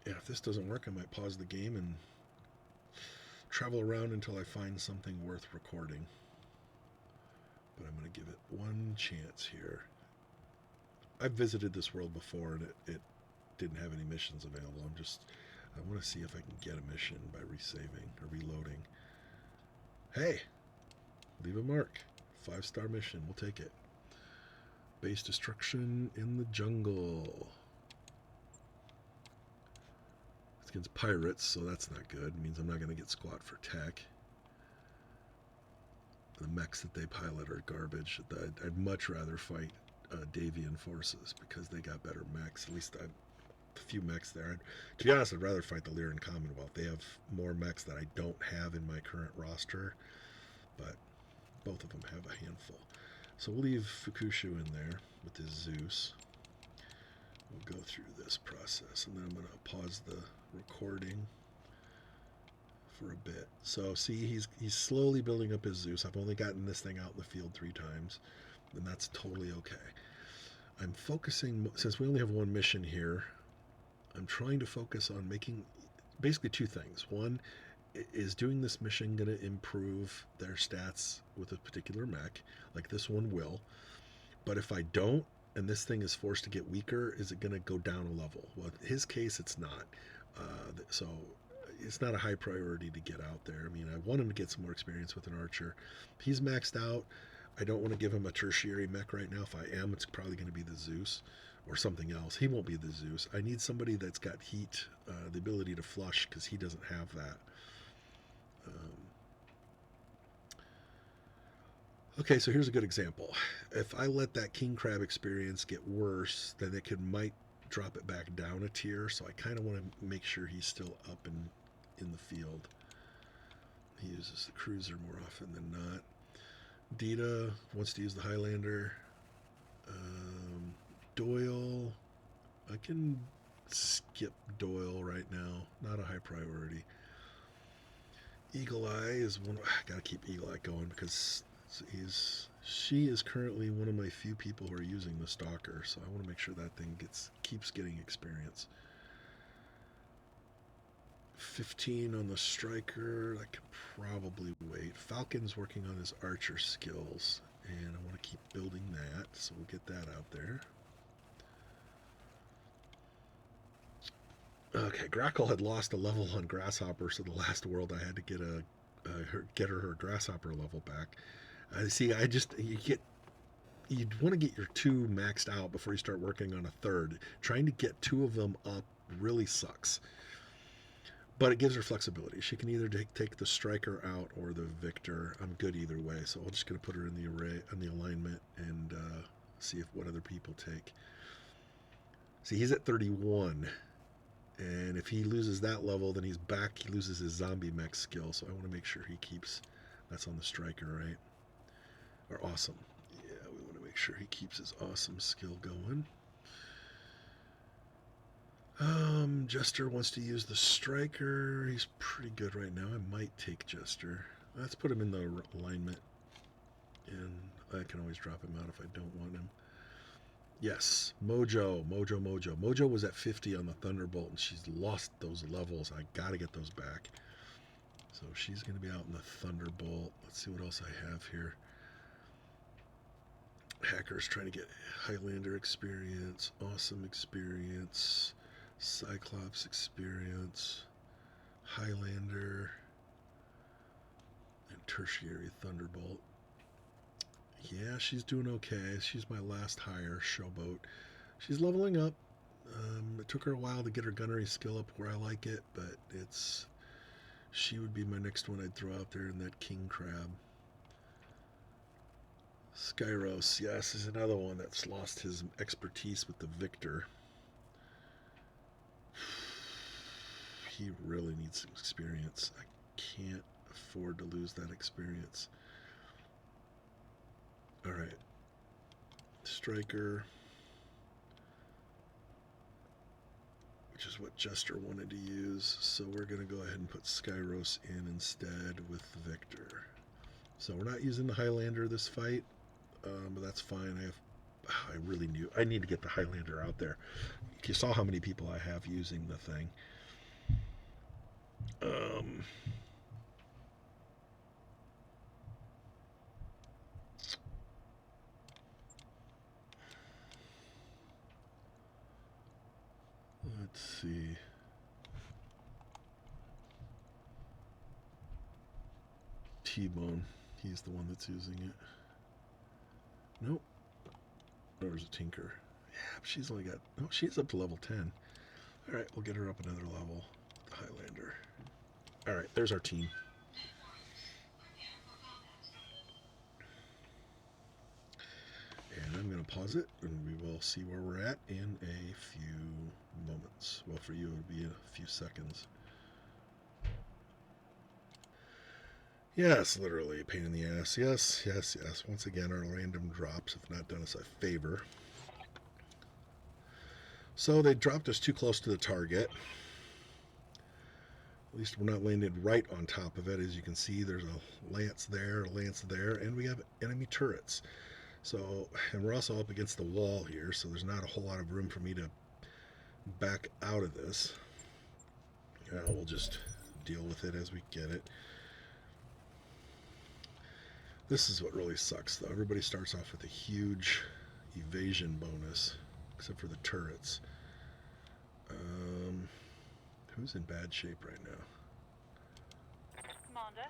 Yeah, if this doesn't work, I might pause the game and travel around until I find something worth recording. But I'm going to give it one chance here. I've visited this world before, and it didn't have any missions available. I want to see if I can get a mission by resaving or reloading. Hey, leave a mark. 5-star mission, we'll take it. Base destruction in the jungle. It's against pirates, so that's not good. It means I'm not going to get squat for tech. The mechs that they pilot are garbage. I'd much rather fight Davian forces because they got better mechs. At least a few mechs there. To be honest, I'd rather fight the Lyran Commonwealth. They have more mechs that I don't have in my current roster, but both of them have a handful. So we'll leave Fukushu in there with his Zeus. We'll go through this process, and then I'm going to pause the recording for a bit. So see, he's slowly building up his Zeus. I've only gotten this thing out in the field 3 times, and that's totally okay. I'm focusing, since we only have one mission here, I'm trying to focus on making basically 2 things. One, is doing this mission going to improve their stats with a particular mech, like this one will? But if I don't, and this thing is forced to get weaker, is it going to go down a level? Well, in his case, it's not. So it's not a high priority to get out there. I mean, I want him to get some more experience with an archer. He's maxed out. I don't want to give him a tertiary mech right now. If I am, it's probably going to be the Zeus or something else. He won't be the Zeus. I need somebody that's got heat, the ability to flush, because he doesn't have that. Okay, so here's a good example. If I let that king crab experience get worse, then it might drop it back down a tier. So I kind of want to make sure he's still up in the field. He uses the cruiser more often than not. Dita wants to use the Highlander. Doyle, I can skip Doyle right now. Not a high priority. Eagle Eye is one. I gotta keep Eagle Eye going because she is currently one of my few people who are using the Stalker, so I want to make sure that thing keeps getting experience. 15 on the Striker. That could probably wait. Falcon's working on his archer skills, and I want to keep building that, so we'll get that out there. Okay, Grackle had lost a level on Grasshopper, so the last world I had to get her Grasshopper level back. See, you'd want to get your 2 maxed out before you start working on a 3rd. Trying to get 2 of them up really sucks. But it gives her flexibility. She can either take the Striker out or the Victor. I'm good either way, so I'm just going to put her in the array, in the alignment, and see what other people take. See, he's at 31. And if he loses that level, then he's back. He loses his zombie mech skill, so I want to make sure he keeps... That's on the Striker, right? Or awesome. Yeah, we want to make sure he keeps his awesome skill going. Jester wants to use the Striker. He's pretty good right now. I might take Jester. Let's put him in the alignment, and I can always drop him out if I don't want him. Yes, Mojo. Mojo was at 50 on the Thunderbolt, and she's lost those levels. I gotta get those back. So she's gonna be out in the Thunderbolt. Let's see what else I have here. Hackers trying to get Highlander experience, awesome experience, Cyclops experience, Highlander, and tertiary Thunderbolt. Yeah, she's doing okay. She's my last hire, Showboat. She's leveling up. It took her a while to get her gunnery skill up where I like it, but she would be my next one I'd throw out there in that King Crab. Skyros, yes, is another one that's lost his expertise with the Victor. He really needs some experience. I can't afford to lose that experience. Alright. Striker. Which is what Jester wanted to use. So we're going to go ahead and put Skyros in instead with Victor. So we're not using the Highlander this fight. But that's fine. I need to get the Highlander out there. You saw how many people I have using the thing. Let's see. T-Bone. He's the one that's using it. Nope. There's a Tinker. Yeah, but she's only got... Oh, she's up to level 10. Alright, we'll get her up another level. The Highlander. Alright, there's our team. And I'm going to pause it, and we will see where we're at in a few moments. Well, for you, it'll be a few seconds. Yes, literally a pain in the ass. Yes, yes, yes. Once again, our random drops have not done us a favor. So they dropped us too close to the target. At least we're not landed right on top of it. As you can see, there's a lance there, and we have enemy turrets. So, and we're also up against the wall here, so there's not a whole lot of room for me to back out of this. We'll just deal with it as we get it. This is what really sucks, though. Everybody starts off with a huge evasion bonus, except for the turrets. Who's in bad shape right now? Commander.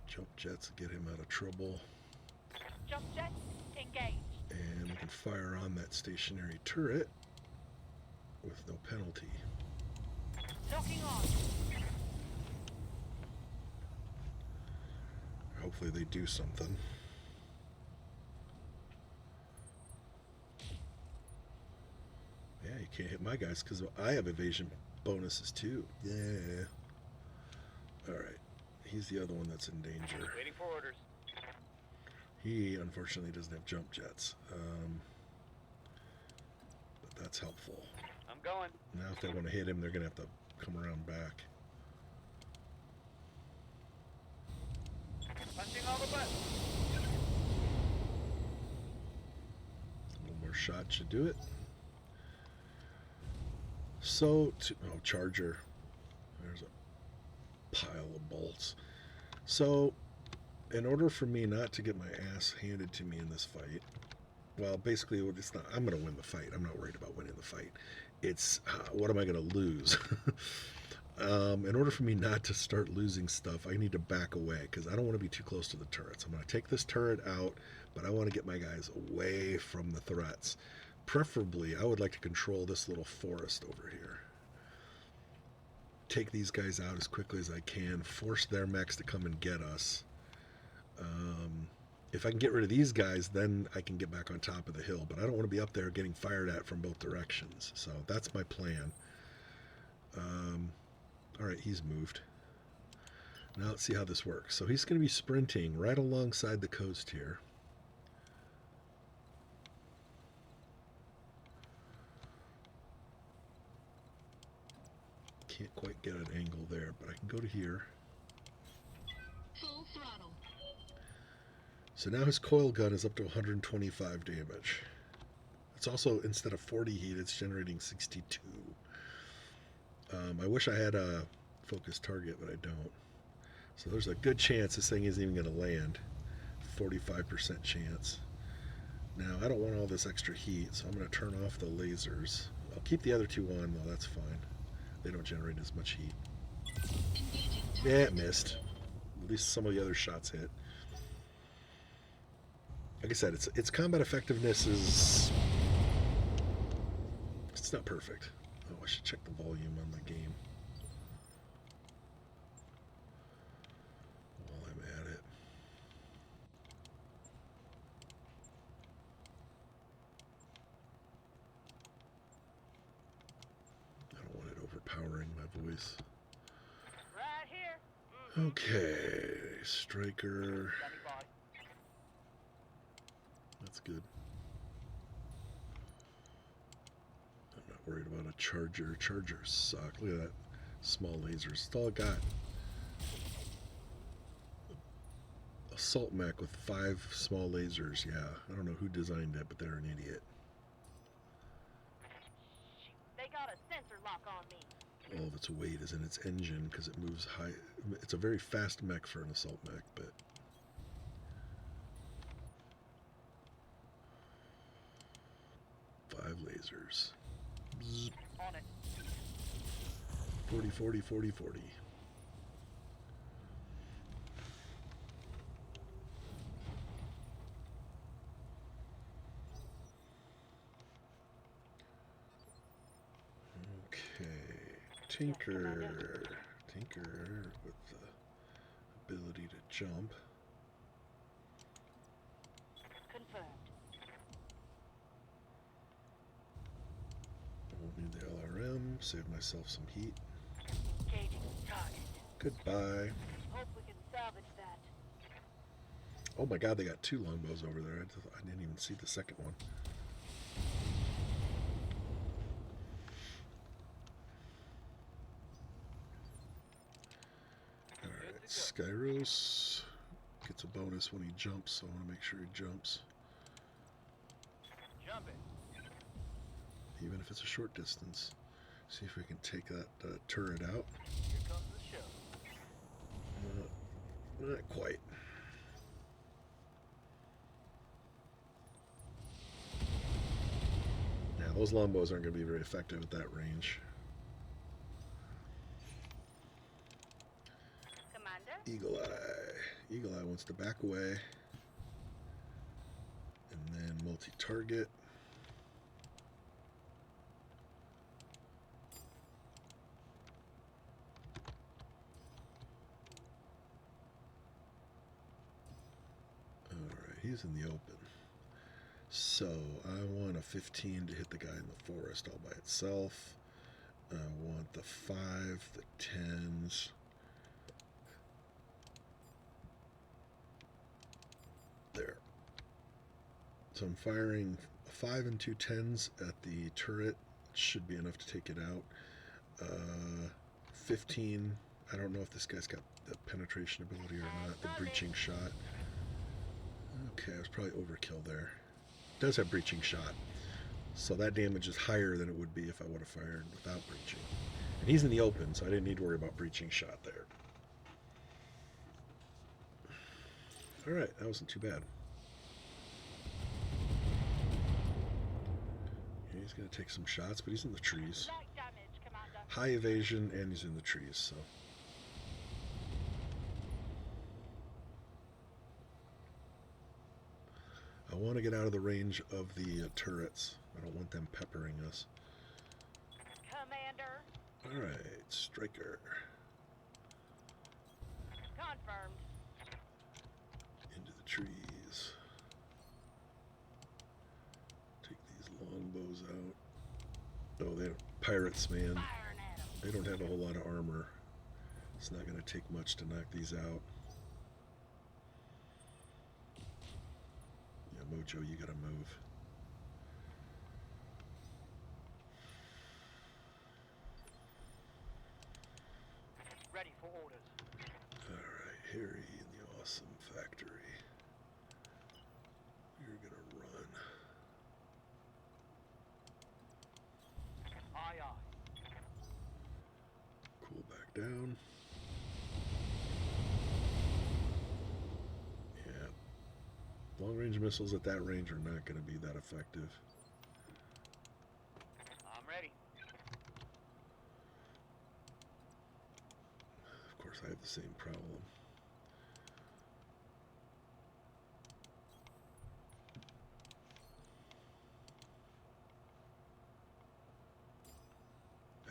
Jump jets get him out of trouble. Jump jets engaged. And we can fire on that stationary turret with no penalty. Locking on. Hopefully they do something. Yeah, you can't hit my guys because I have evasion bonuses too. Yeah. Alright. He's the other one that's in danger. Waiting for orders. He, unfortunately, doesn't have jump jets. But that's helpful. I'm going. Now if they want to hit him, they're going to have to come around back. Punching all the buttons. One more shot should do it. So, Charger. There's a pile of bolts. So, in order for me not to get my ass handed to me in this fight, well, basically, it's not. I'm going to win the fight. I'm not worried about winning the fight. It's what am I going to lose? In order for me not to start losing stuff, I need to back away because I don't want to be too close to the turrets. I'm going to take this turret out, but I want to get my guys away from the threats. Preferably, I would like to control this little forest over here. Take these guys out as quickly as I can, force their mechs to come and get us. If I can get rid of these guys, then I can get back on top of the hill, but I don't want to be up there getting fired at from both directions. So that's my plan. Alright, he's moved. Now let's see how this works. So he's going to be sprinting right alongside the coast here. Can't quite get an angle there, but I can go to here. Full throttle. So now his coil gun is up to 125 damage. It's also, instead of 40 heat, it's generating 62. I wish I had a focused target, but I don't. So there's a good chance this thing isn't even going to land. 45% chance. Now, I don't want all this extra heat, so I'm going to turn off the lasers. I'll keep the other two on, though. That's fine. They don't generate as much heat. Yeah, it missed. At least some of the other shots hit. Like I said, its combat effectiveness is... It's not perfect. Oh, I should check the volume on the game while I'm at it. I don't want it overpowering my voice. Right here. Okay, striker. Standing by. That's good. I'm not worried about a charger. Chargers suck. Look at that. Small lasers. That's all I got. Assault mech with 5 small lasers. Yeah, I don't know who designed it, but they're an idiot. Shoot, they got a sensor lock on me. All of its weight is in its engine because it moves high. It's a very fast mech for an assault mech, but... Five lasers. Bzz. On it. 40, 40, 40, 40. Okay. Tinker. Tinker with the ability to jump. Confirmed. Won't need the LRM. Save myself some heat. Engaging target. Goodbye. Hope we can salvage that. Oh my god, they got 2 longbows over there. I didn't even see the second one. Alright, Skyros gets a bonus when he jumps, so I want to make sure he jumps. Jumping. Even if it's a short distance. See if we can take that turret out. Here comes the show. Not quite. Now, those longbows aren't going to be very effective at that range. Commander? Eagle Eye. Eagle Eye wants to back away. And then multi-target. Alright, he's in the open. So, I want a 15 to hit the guy in the forest all by itself. I want the 5, the 10s. There. So I'm firing 5 and 2 10s at the turret. Should be enough to take it out. 15. I don't know if this guy's got the penetration ability or not. The breaching shot. Okay, I was probably overkill there. It does have breaching shot. So that damage is higher than it would be if I would have fired without breaching. And he's in the open, so I didn't need to worry about breaching shot there. Alright, that wasn't too bad. Yeah, he's going to take some shots, but he's in the trees. Light damage, Commander. High evasion, and he's in the trees, so... I want to get out of the range of the turrets. I don't want them peppering us. Commander. Alright, striker. Confirmed. Into the trees. Take these longbows out. Oh, they're pirates, man. Firing at him. They don't have a whole lot of armor. It's not going to take much to knock these out. Yeah, Mojo, you gotta move. down. Yeah. Long-range missiles at that range are not going to be that effective. I'm ready. Of course, I have the same problem.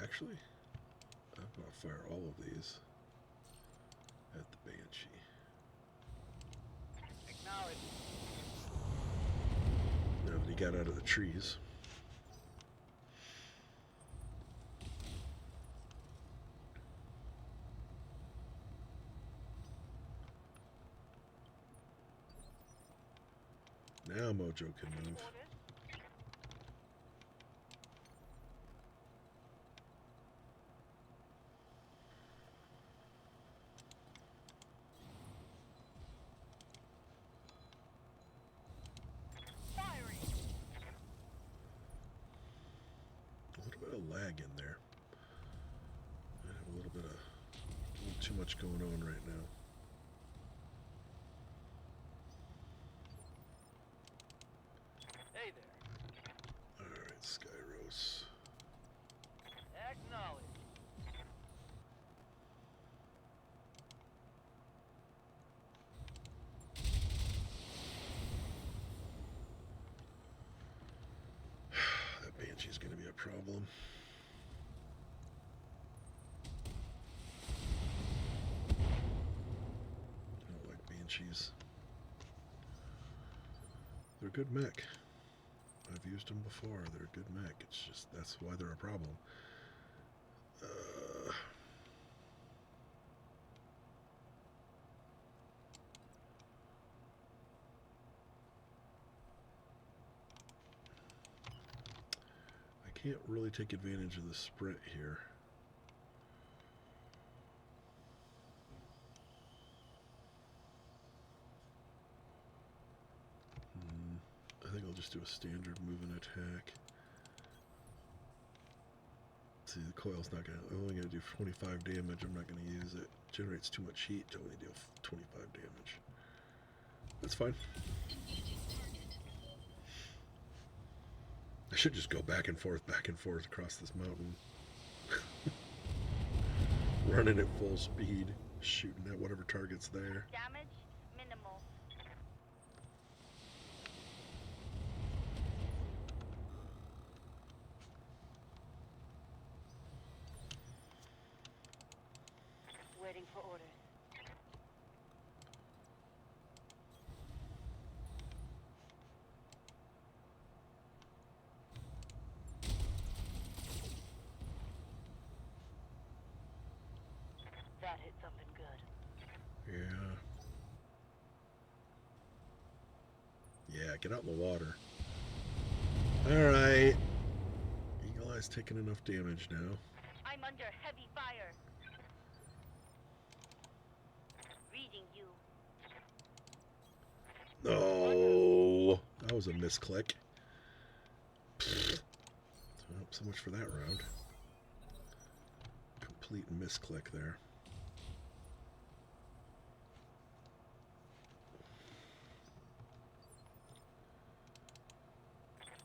Actually, I'm going to fire all of these at the Banshee. Acknowledge. Now that he got out of the trees. Now Mojo can move. Orders. Firing. A little bit of lag in there. I have a little too much going on right now. Hey there. Alright, Skyros. Acknowledge. That Banshee's going to be a problem. I don't like Banshees. They're good mech. I've used them before. They're a good mech. It's just, that's why they're a problem. I can't really take advantage of the sprint here. I think I'll just do a standard move and attack. See, the coil's not gonna, I'm only gonna do 25 damage. I'm not gonna use it. Generates too much heat to only deal 25 damage. That's fine. I should just go back and forth across this mountain. Running at full speed, shooting at whatever target's there. Damage minimal. Waiting for orders. That hit something good. Yeah. Yeah, get out in the water. Alright. Eagle Eye's taking enough damage now. I'm under heavy fire. Reading you. Oh, that was a misclick. So much for that round. Complete misclick there.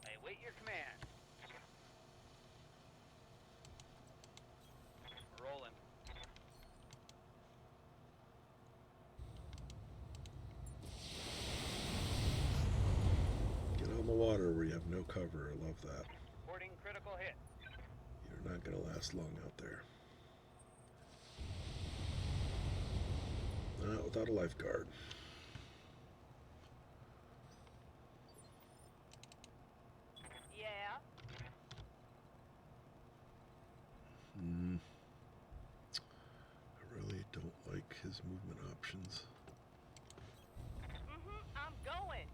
I await your command. Rolling. Get on the water where you have no cover. I love that. Reporting critical hit. You're not going to last long out there. Not without a lifeguard. Yeah. I really don't like his movement options. I'm going.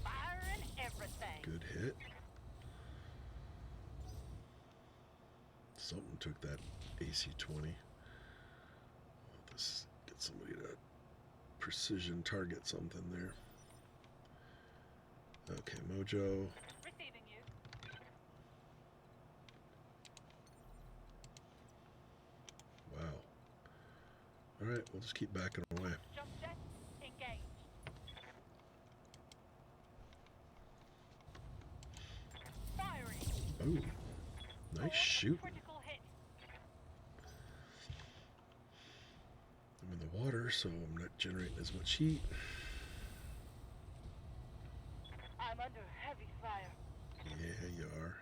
Firing everything. Good hit. Something took that AC-20. Let's get somebody to precision target something there. Okay, Mojo. Receiving you. Alright, we'll just keep backing away. Jump jet, engage. Firing. Ooh, nice shooting. Critical hit. I'm in the water, so I'm not generating as much heat. I'm under heavy fire. Yeah, you are.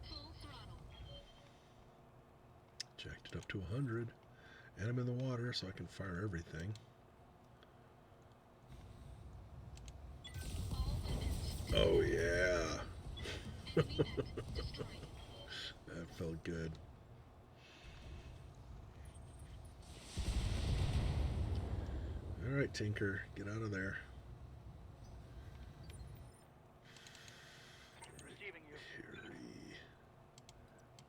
Full throttle. Jacked it up to 100. And I'm in the water, so I can fire everything. All weapons. Oh, yeah. Enemy mech destroyed. That felt good. Alright, Tinker, get out of there. Receiving you. Harry.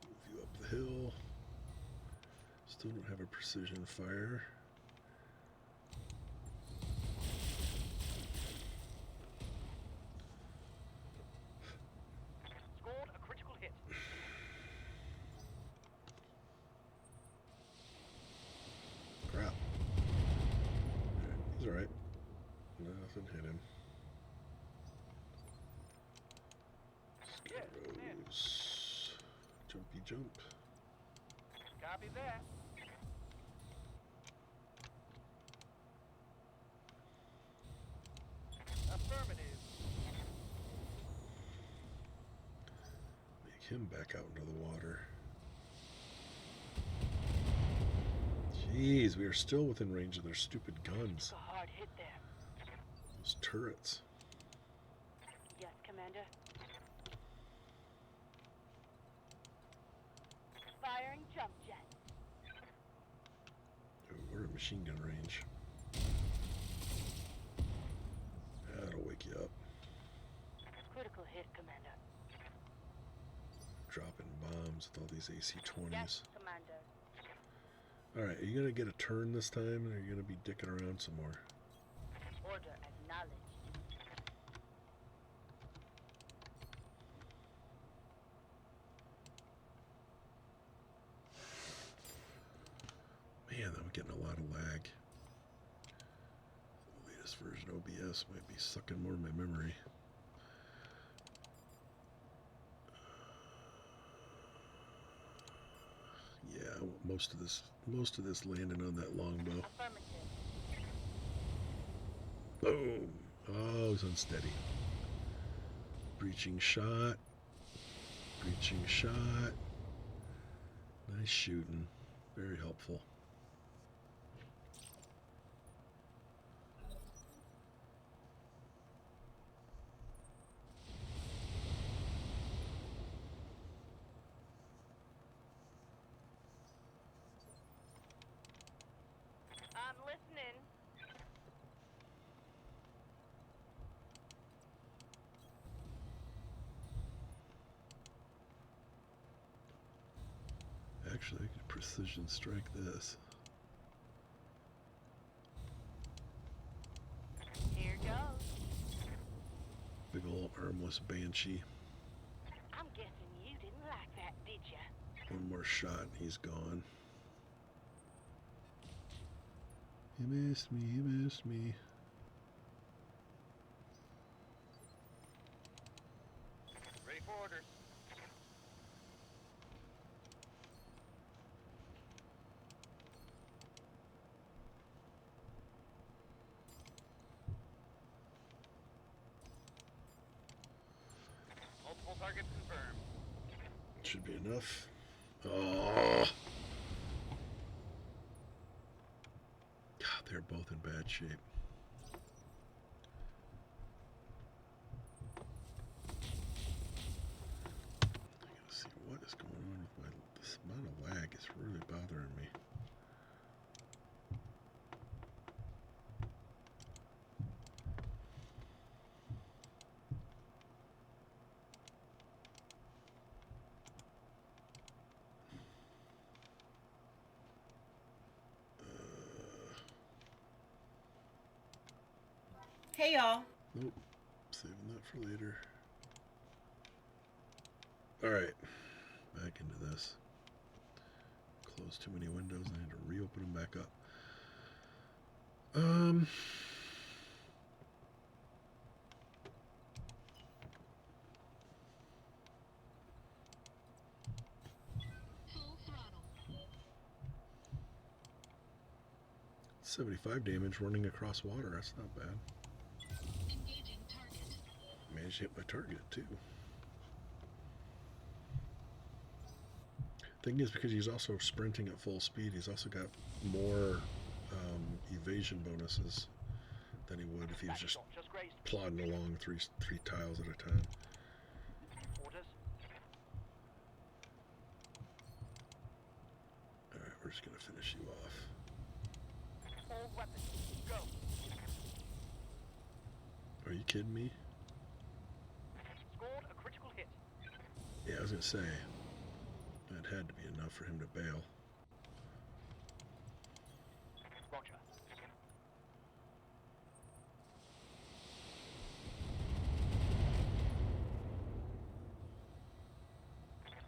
Move you up the hill. Still don't have a precision fire. Scored a critical hit. Crap. He's alright. Nothing hit him. Yes, man. Scarecrows. Jumpy jump. Copy that. Affirmative. Make him back out into the water. Jeez, we are still within range of their stupid guns. A hard hit there. Those turrets. Yes, Commander. Firing jump jet. Ooh, we're at machine gun range. That'll wake you up. Critical hit, Commander. Dropping bombs with all these AC-20s. Yes, Commander. Alright, are you going to get a turn this time, or are you going to be dicking around some more? Order acknowledged. Man, I'm getting a lot of lag. The latest version OBS might be sucking more of my memory. Yeah, I want most of this landing on that longbow. Affirmative. Boom! Oh, it was unsteady. Breaching shot. Breaching shot. Nice shooting. Very helpful. I'm listening. Actually, I could precision strike this. Here goes. Big ol' armless banshee. I'm guessing you didn't like that, did ya? One more shot and he's gone. He missed me, he missed me. Ready for orders. Multiple targets confirmed. Should be enough. Oh! God, they're both in bad shape. I gotta see what is going on with this amount of lag is really bothering me. Hey y'all. Nope. Saving that for later. Alright. Back into this. Closed too many windows. I need to reopen them back up. Full throttle. 75 damage running across water. That's not bad. Engaging target. Managed to hit my target too. Thing is, because he's also sprinting at full speed, he's also got more evasion bonuses than he would if he was just Just grazed. plodding along three tiles at a time. Orders. Alright, we're just gonna finish you off. All weapons. Go. Are you kidding me? Scored a critical hit. Yeah, I was gonna say that had to be enough for him to bail. Roger.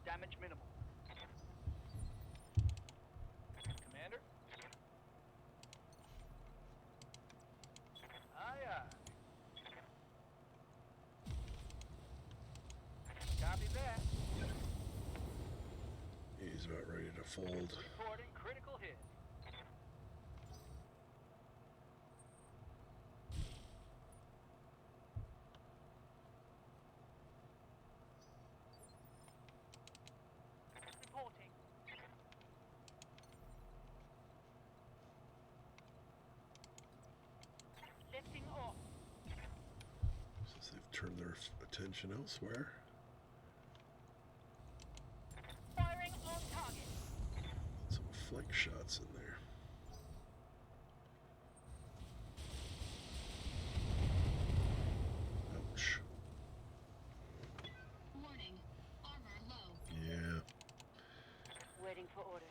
Damage minimal. Commander? Aye, aye. Copy that. He's about ready to fold. Reporting critical hit. Reporting. Lifting off. Since they've turned their attention elsewhere. Firing on target. Some flank shots in there. Ouch. Warning. Armor low. Yeah. Waiting for orders.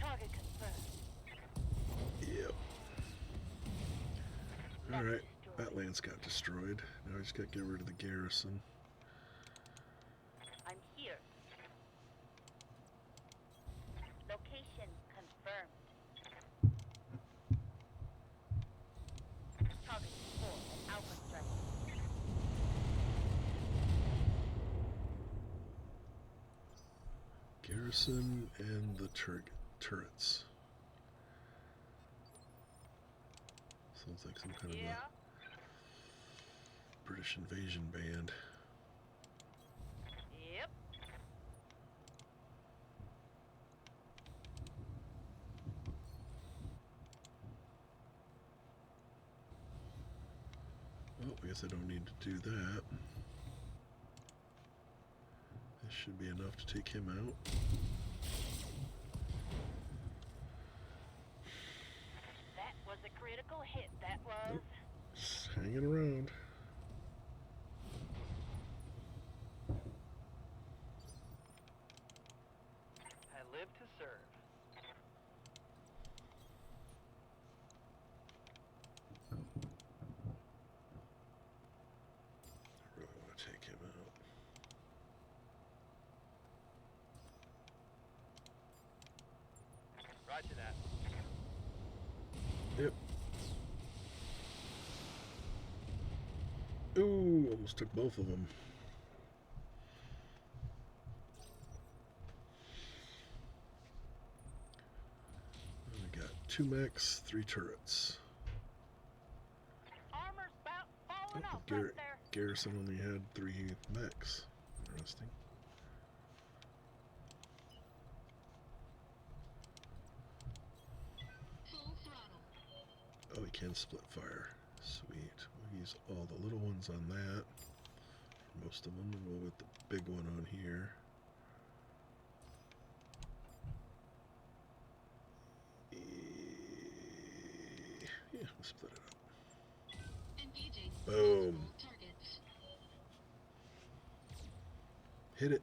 Target confirmed. Yep. Mech Alright. destroyed. That lance got destroyed. Now I just gotta get rid of the garrison. I'm here. Location confirmed. Target 4 at Alpha Strike. Garrison and the turrets. Sounds like some kind of Yeah. a British invasion band. Yep. Well, I guess I don't need to do that. This should be enough to take him out. That was a critical hit, that was. Nope. Just hanging around. I live to serve. I really want to take him out. Roger that. Yep. Ooh, almost took both of them. We got 2 mechs, 3 turrets. Armor's about falling Oh, off right there. Garrison only had 3 mechs. Interesting. Full throttle. Oh, he can split fire. Sweet. We'll use all the little ones on that. For most of them, and we'll get the big one on here. Yeah, we'll split it up. Engaging. Boom. Multiple targets. Hit it.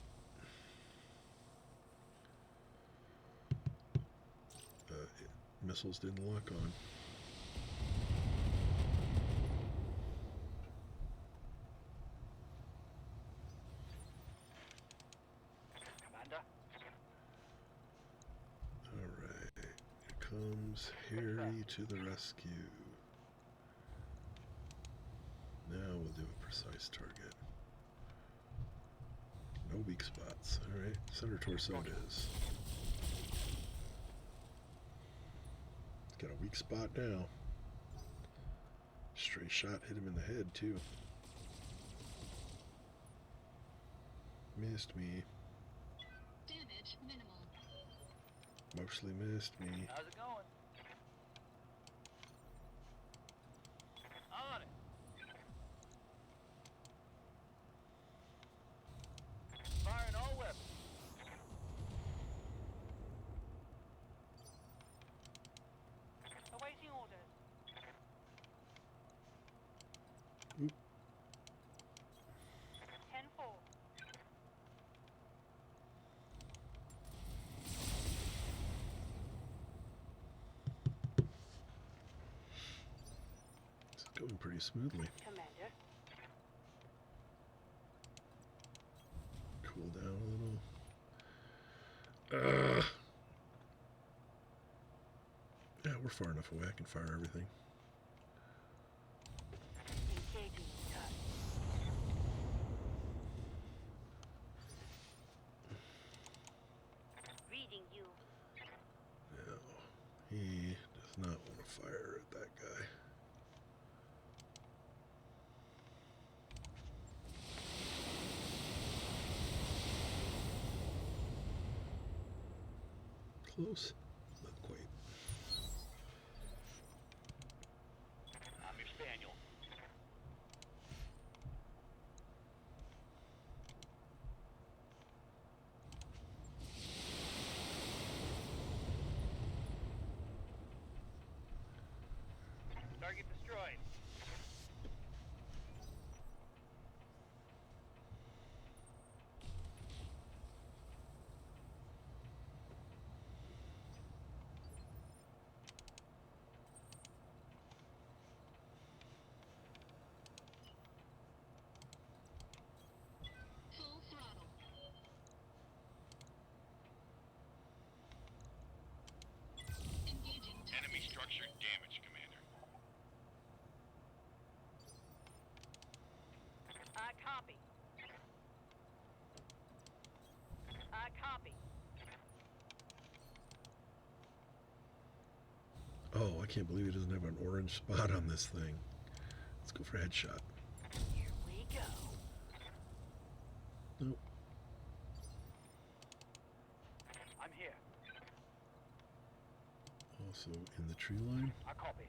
missiles didn't lock on. Commander. Alright, here comes Harry to the rescue. Now we'll do a precise target. No weak spots. Alright, center torso it is. It's got a weak spot now. Stray shot hit him in the head too. Missed me. Damage minimal. Mostly missed me. How's it going? On it. Firing all weapons. Awaiting orders. Oop. 10-4. It's going pretty smoothly. Commander. Cool down a little. Yeah, we're far enough away. I can fire everything. Engaging touch. Reading you. No, he does not want to fire at that guy. Close, not quite. I'm your spaniel. Target destroyed. Full throttle. Engaging target. Enemy structure damaged, Commander. I copy. I copy. Oh, I can't believe he doesn't have an orange spot on this thing. Let's go for a headshot. Here we go. Nope. I'm here. Also in the tree line. I copy.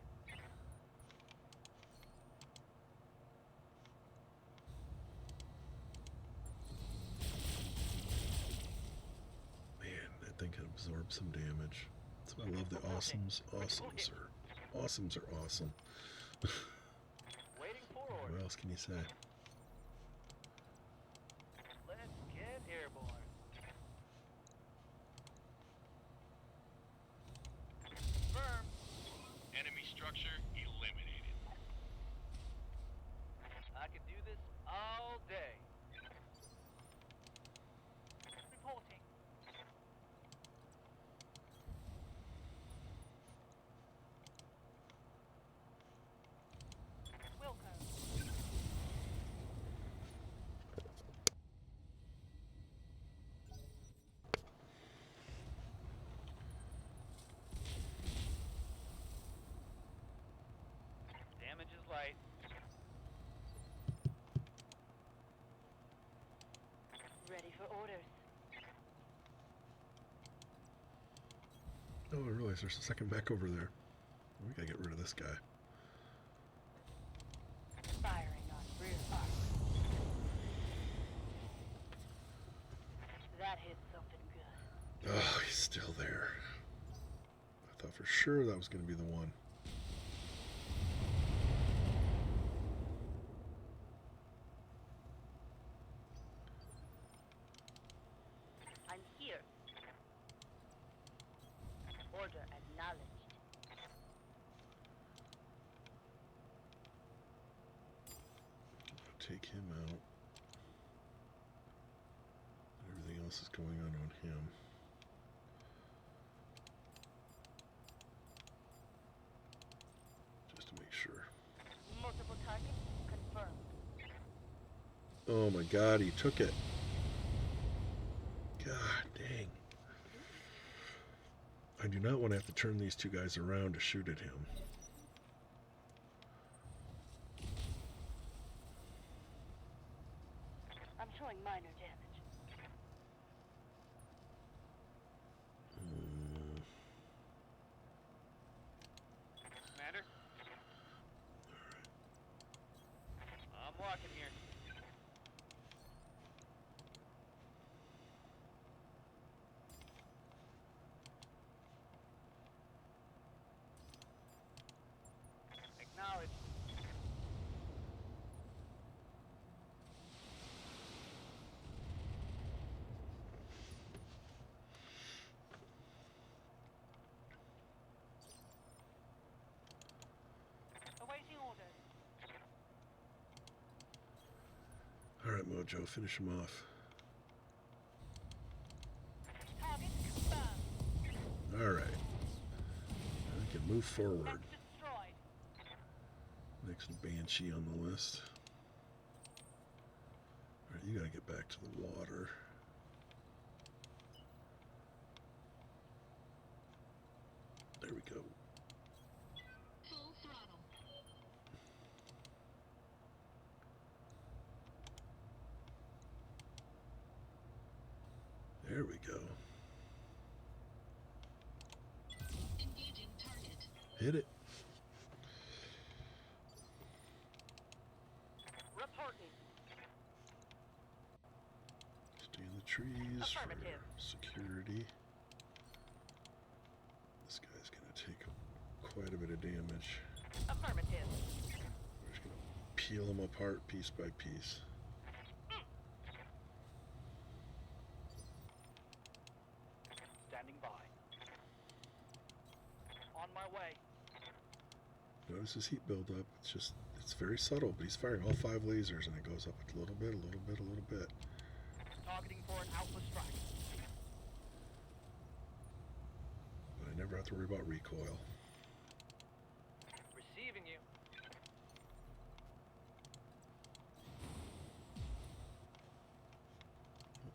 Man, that thing can absorb some damage. That's why I love the awesomes. Awesomes are awesome. Waiting for What orders. else can you say? Let's get airborne. Firm. Enemy structure eliminated. I could do this all day. Reporting. Wilco. Damage is light. Ready for orders. Oh, I realize there's a second back over there. We gotta get rid of this guy. Firing on rear arc. That hit something good. Oh, he's still there. I thought for sure that was gonna be the one. I'm here. Order acknowledged. take him out. Everything else is going on him. Just to make sure. Multiple targets confirmed. Oh my god, he took it. God dang. I do not want to have to turn these two guys around to shoot at him. I'm showing minor damage. Commander? I'm walking here. Acknowledge. Awaiting orders. Alright, Mojo, finish him off. Target confirmed. Alright. I can move forward. Mech destroyed. Next Banshee on the list. Alright, you gotta get back to the water. There we go. Full throttle. There we go. Engaging target. Hit it. Reporting. Stay in the trees for Affirmative. security. This guy's gonna take quite a bit of damage. Affirmative. We're just gonna peel him apart piece by piece. Standing by. On my way. Notice his heat buildup. It's very subtle, but he's firing all 5 lasers and it goes up a little bit, a little bit, a little bit. Targeting for an alpha strike. But I never have to worry about recoil. Receiving you.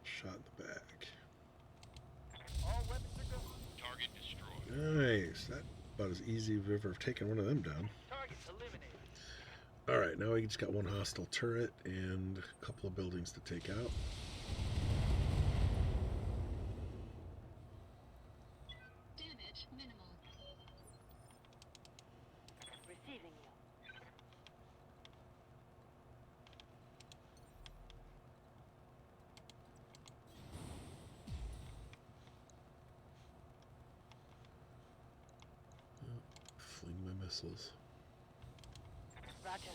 Shot in the back. All weapons are go. Target destroyed. Nice. That's about as easy as we've ever taken one of them down. Target eliminated. Alright, now we just got one hostile turret and a couple of buildings to take out. Damage minimal. Receiving you. Fling my missiles. Roger.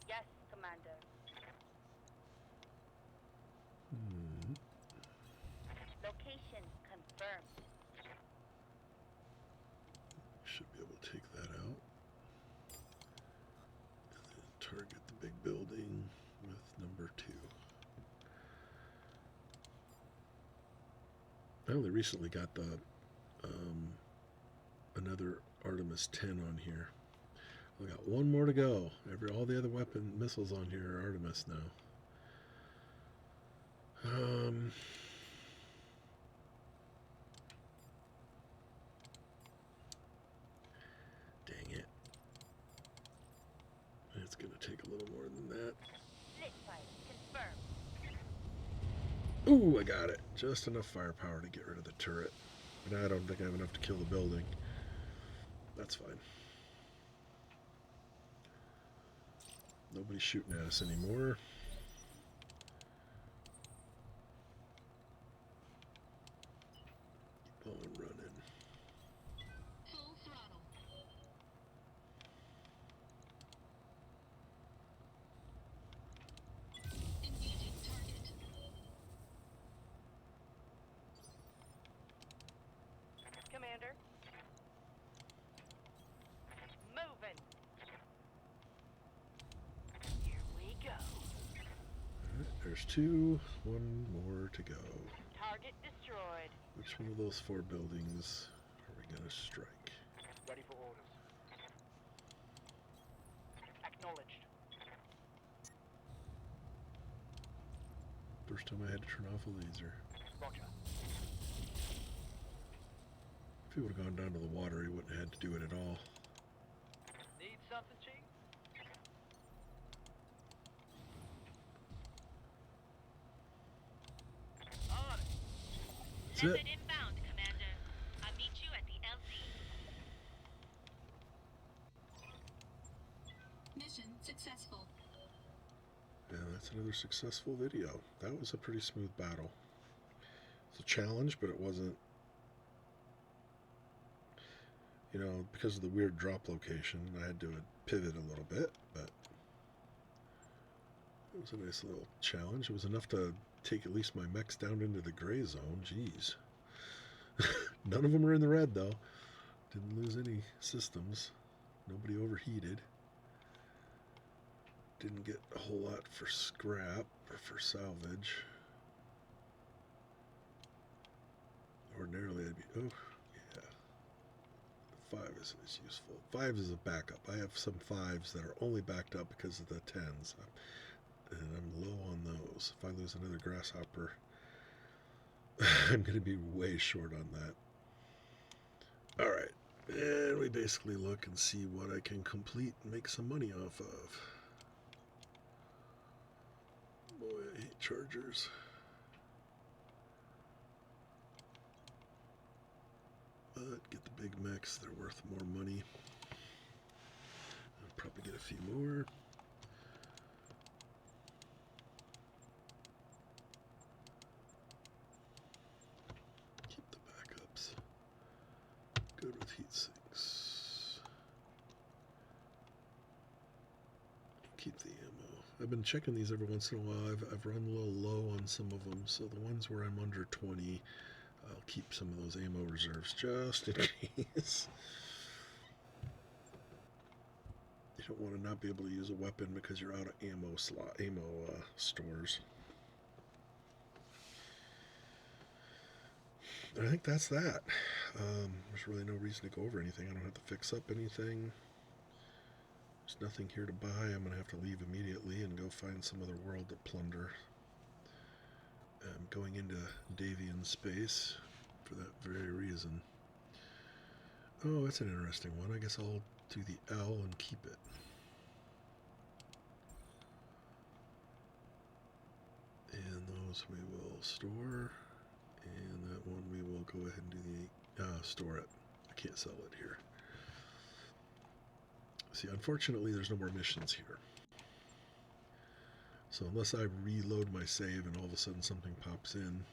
Yes, Commander. Location confirmed. Should be able to take that out. And then target the big building with number 2. I only recently got the another Artemis 10 on here. We got one more to go. All the other weapon missiles on here are Artemis now. Dang it. It's gonna take a little more than that. Lit fight confirmed. Ooh, I got it. Just enough firepower to get rid of the turret. But I don't think I have enough to kill the building. That's fine. Nobody's shooting at us anymore. Keep on running. Full throttle. Engaging target. Commander. There's two. One more to go. Target destroyed. Which one of those 4 buildings are we going to strike? Ready for orders. Acknowledged. First time I had to turn off a laser. Roger. If he would have gone down to the water, he wouldn't have had to do it at all. Need something, Chief? On it. That's it. inbound, Commander. I'll meet you at the LZ. Mission successful. Yeah, that's another successful video. That was a pretty smooth battle. It's a challenge, but it wasn't, you know, because of the weird drop location, I had to pivot a little bit, but it was a nice little challenge. It was enough to take at least my mechs down into the gray zone. Jeez. None of them are in the red, though. Didn't lose any systems. Nobody overheated. Didn't get a whole lot for scrap or for salvage. Ordinarily, I'd be, oh, yeah. 5 is useful. 5 is a backup. I have some 5s that are only backed up because of the 10s. And I'm low on those. If I lose another grasshopper, I'm going to be way short on that. Alright. And we basically look and see what I can complete and make some money off of. Boy, I hate chargers. But get the big mechs, they're worth more money. I'll probably get a few more. Keep the backups. Good with heat sinks. Keep the ammo. I've been checking these every once in a while. I've run a little low on some of them, so the ones where I'm under 20, I'll keep some of those ammo reserves just in case. You don't want to not be able to use a weapon because you're out of ammo stores. I think that's that. There's really no reason to go over anything. I don't have to fix up anything. There's nothing here to buy. I'm going to have to leave immediately and go find some other world to plunder. I'm going into Davian space for that very reason. Oh, that's an interesting one. I guess I'll do the L and keep it. And those we will store. And that one we will go ahead and do the store it. I can't sell it here. See, unfortunately, there's no more missions here. So unless I reload my save and all of a sudden something pops in,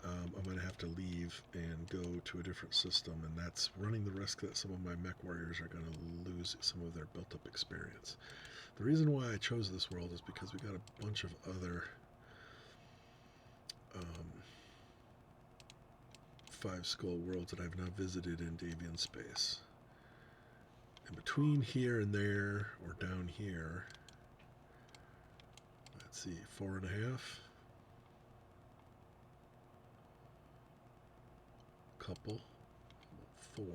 I'm going to have to leave and go to a different system, and that's running the risk that some of my mech warriors are going to lose some of their built-up experience. The reason why I chose this world is because we got a bunch of other 5-skull worlds that I've not visited in Davian space. And between here and there, or down here, let's see, 4.5. Couple. 4.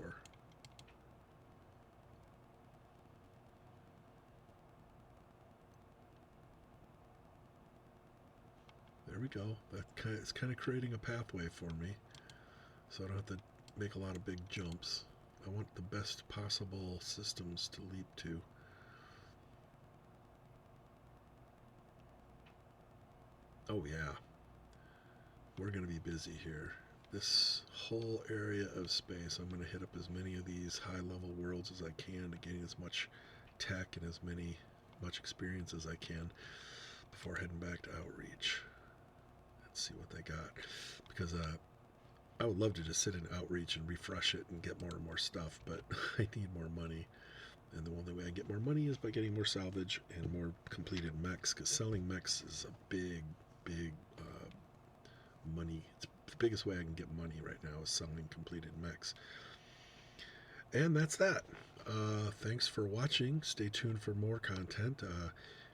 There we go. It's kind of creating a pathway for me, so I don't have to make a lot of big jumps. I want the best possible systems to leap to. Oh yeah, we're going to be busy here. This whole area of space, I'm going to hit up as many of these high-level worlds as I can to gain as much tech and as much experience as I can before heading back to Outreach. Let's see what they got. Because I would love to just sit in Outreach and refresh it and get more and more stuff, but I need more money. And the only way I get more money is by getting more salvage and more completed mechs, because selling mechs is a big money. It's the biggest way I can get money right now is selling completed mechs. And that's that. Thanks for watching. Stay tuned for more content.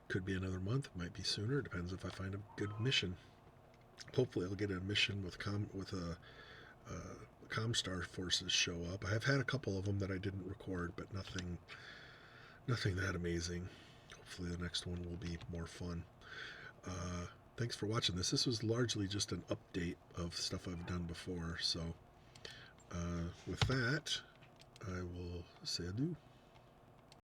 Could be another month, might be sooner. Depends if I find a good mission. Hopefully, I'll get a mission with Comstar forces show up. I have had a couple of them that I didn't record, but nothing that amazing. Hopefully, the next one will be more fun. Thanks for watching this. This was largely just an update of stuff I've done before. So, with that, I will say adieu.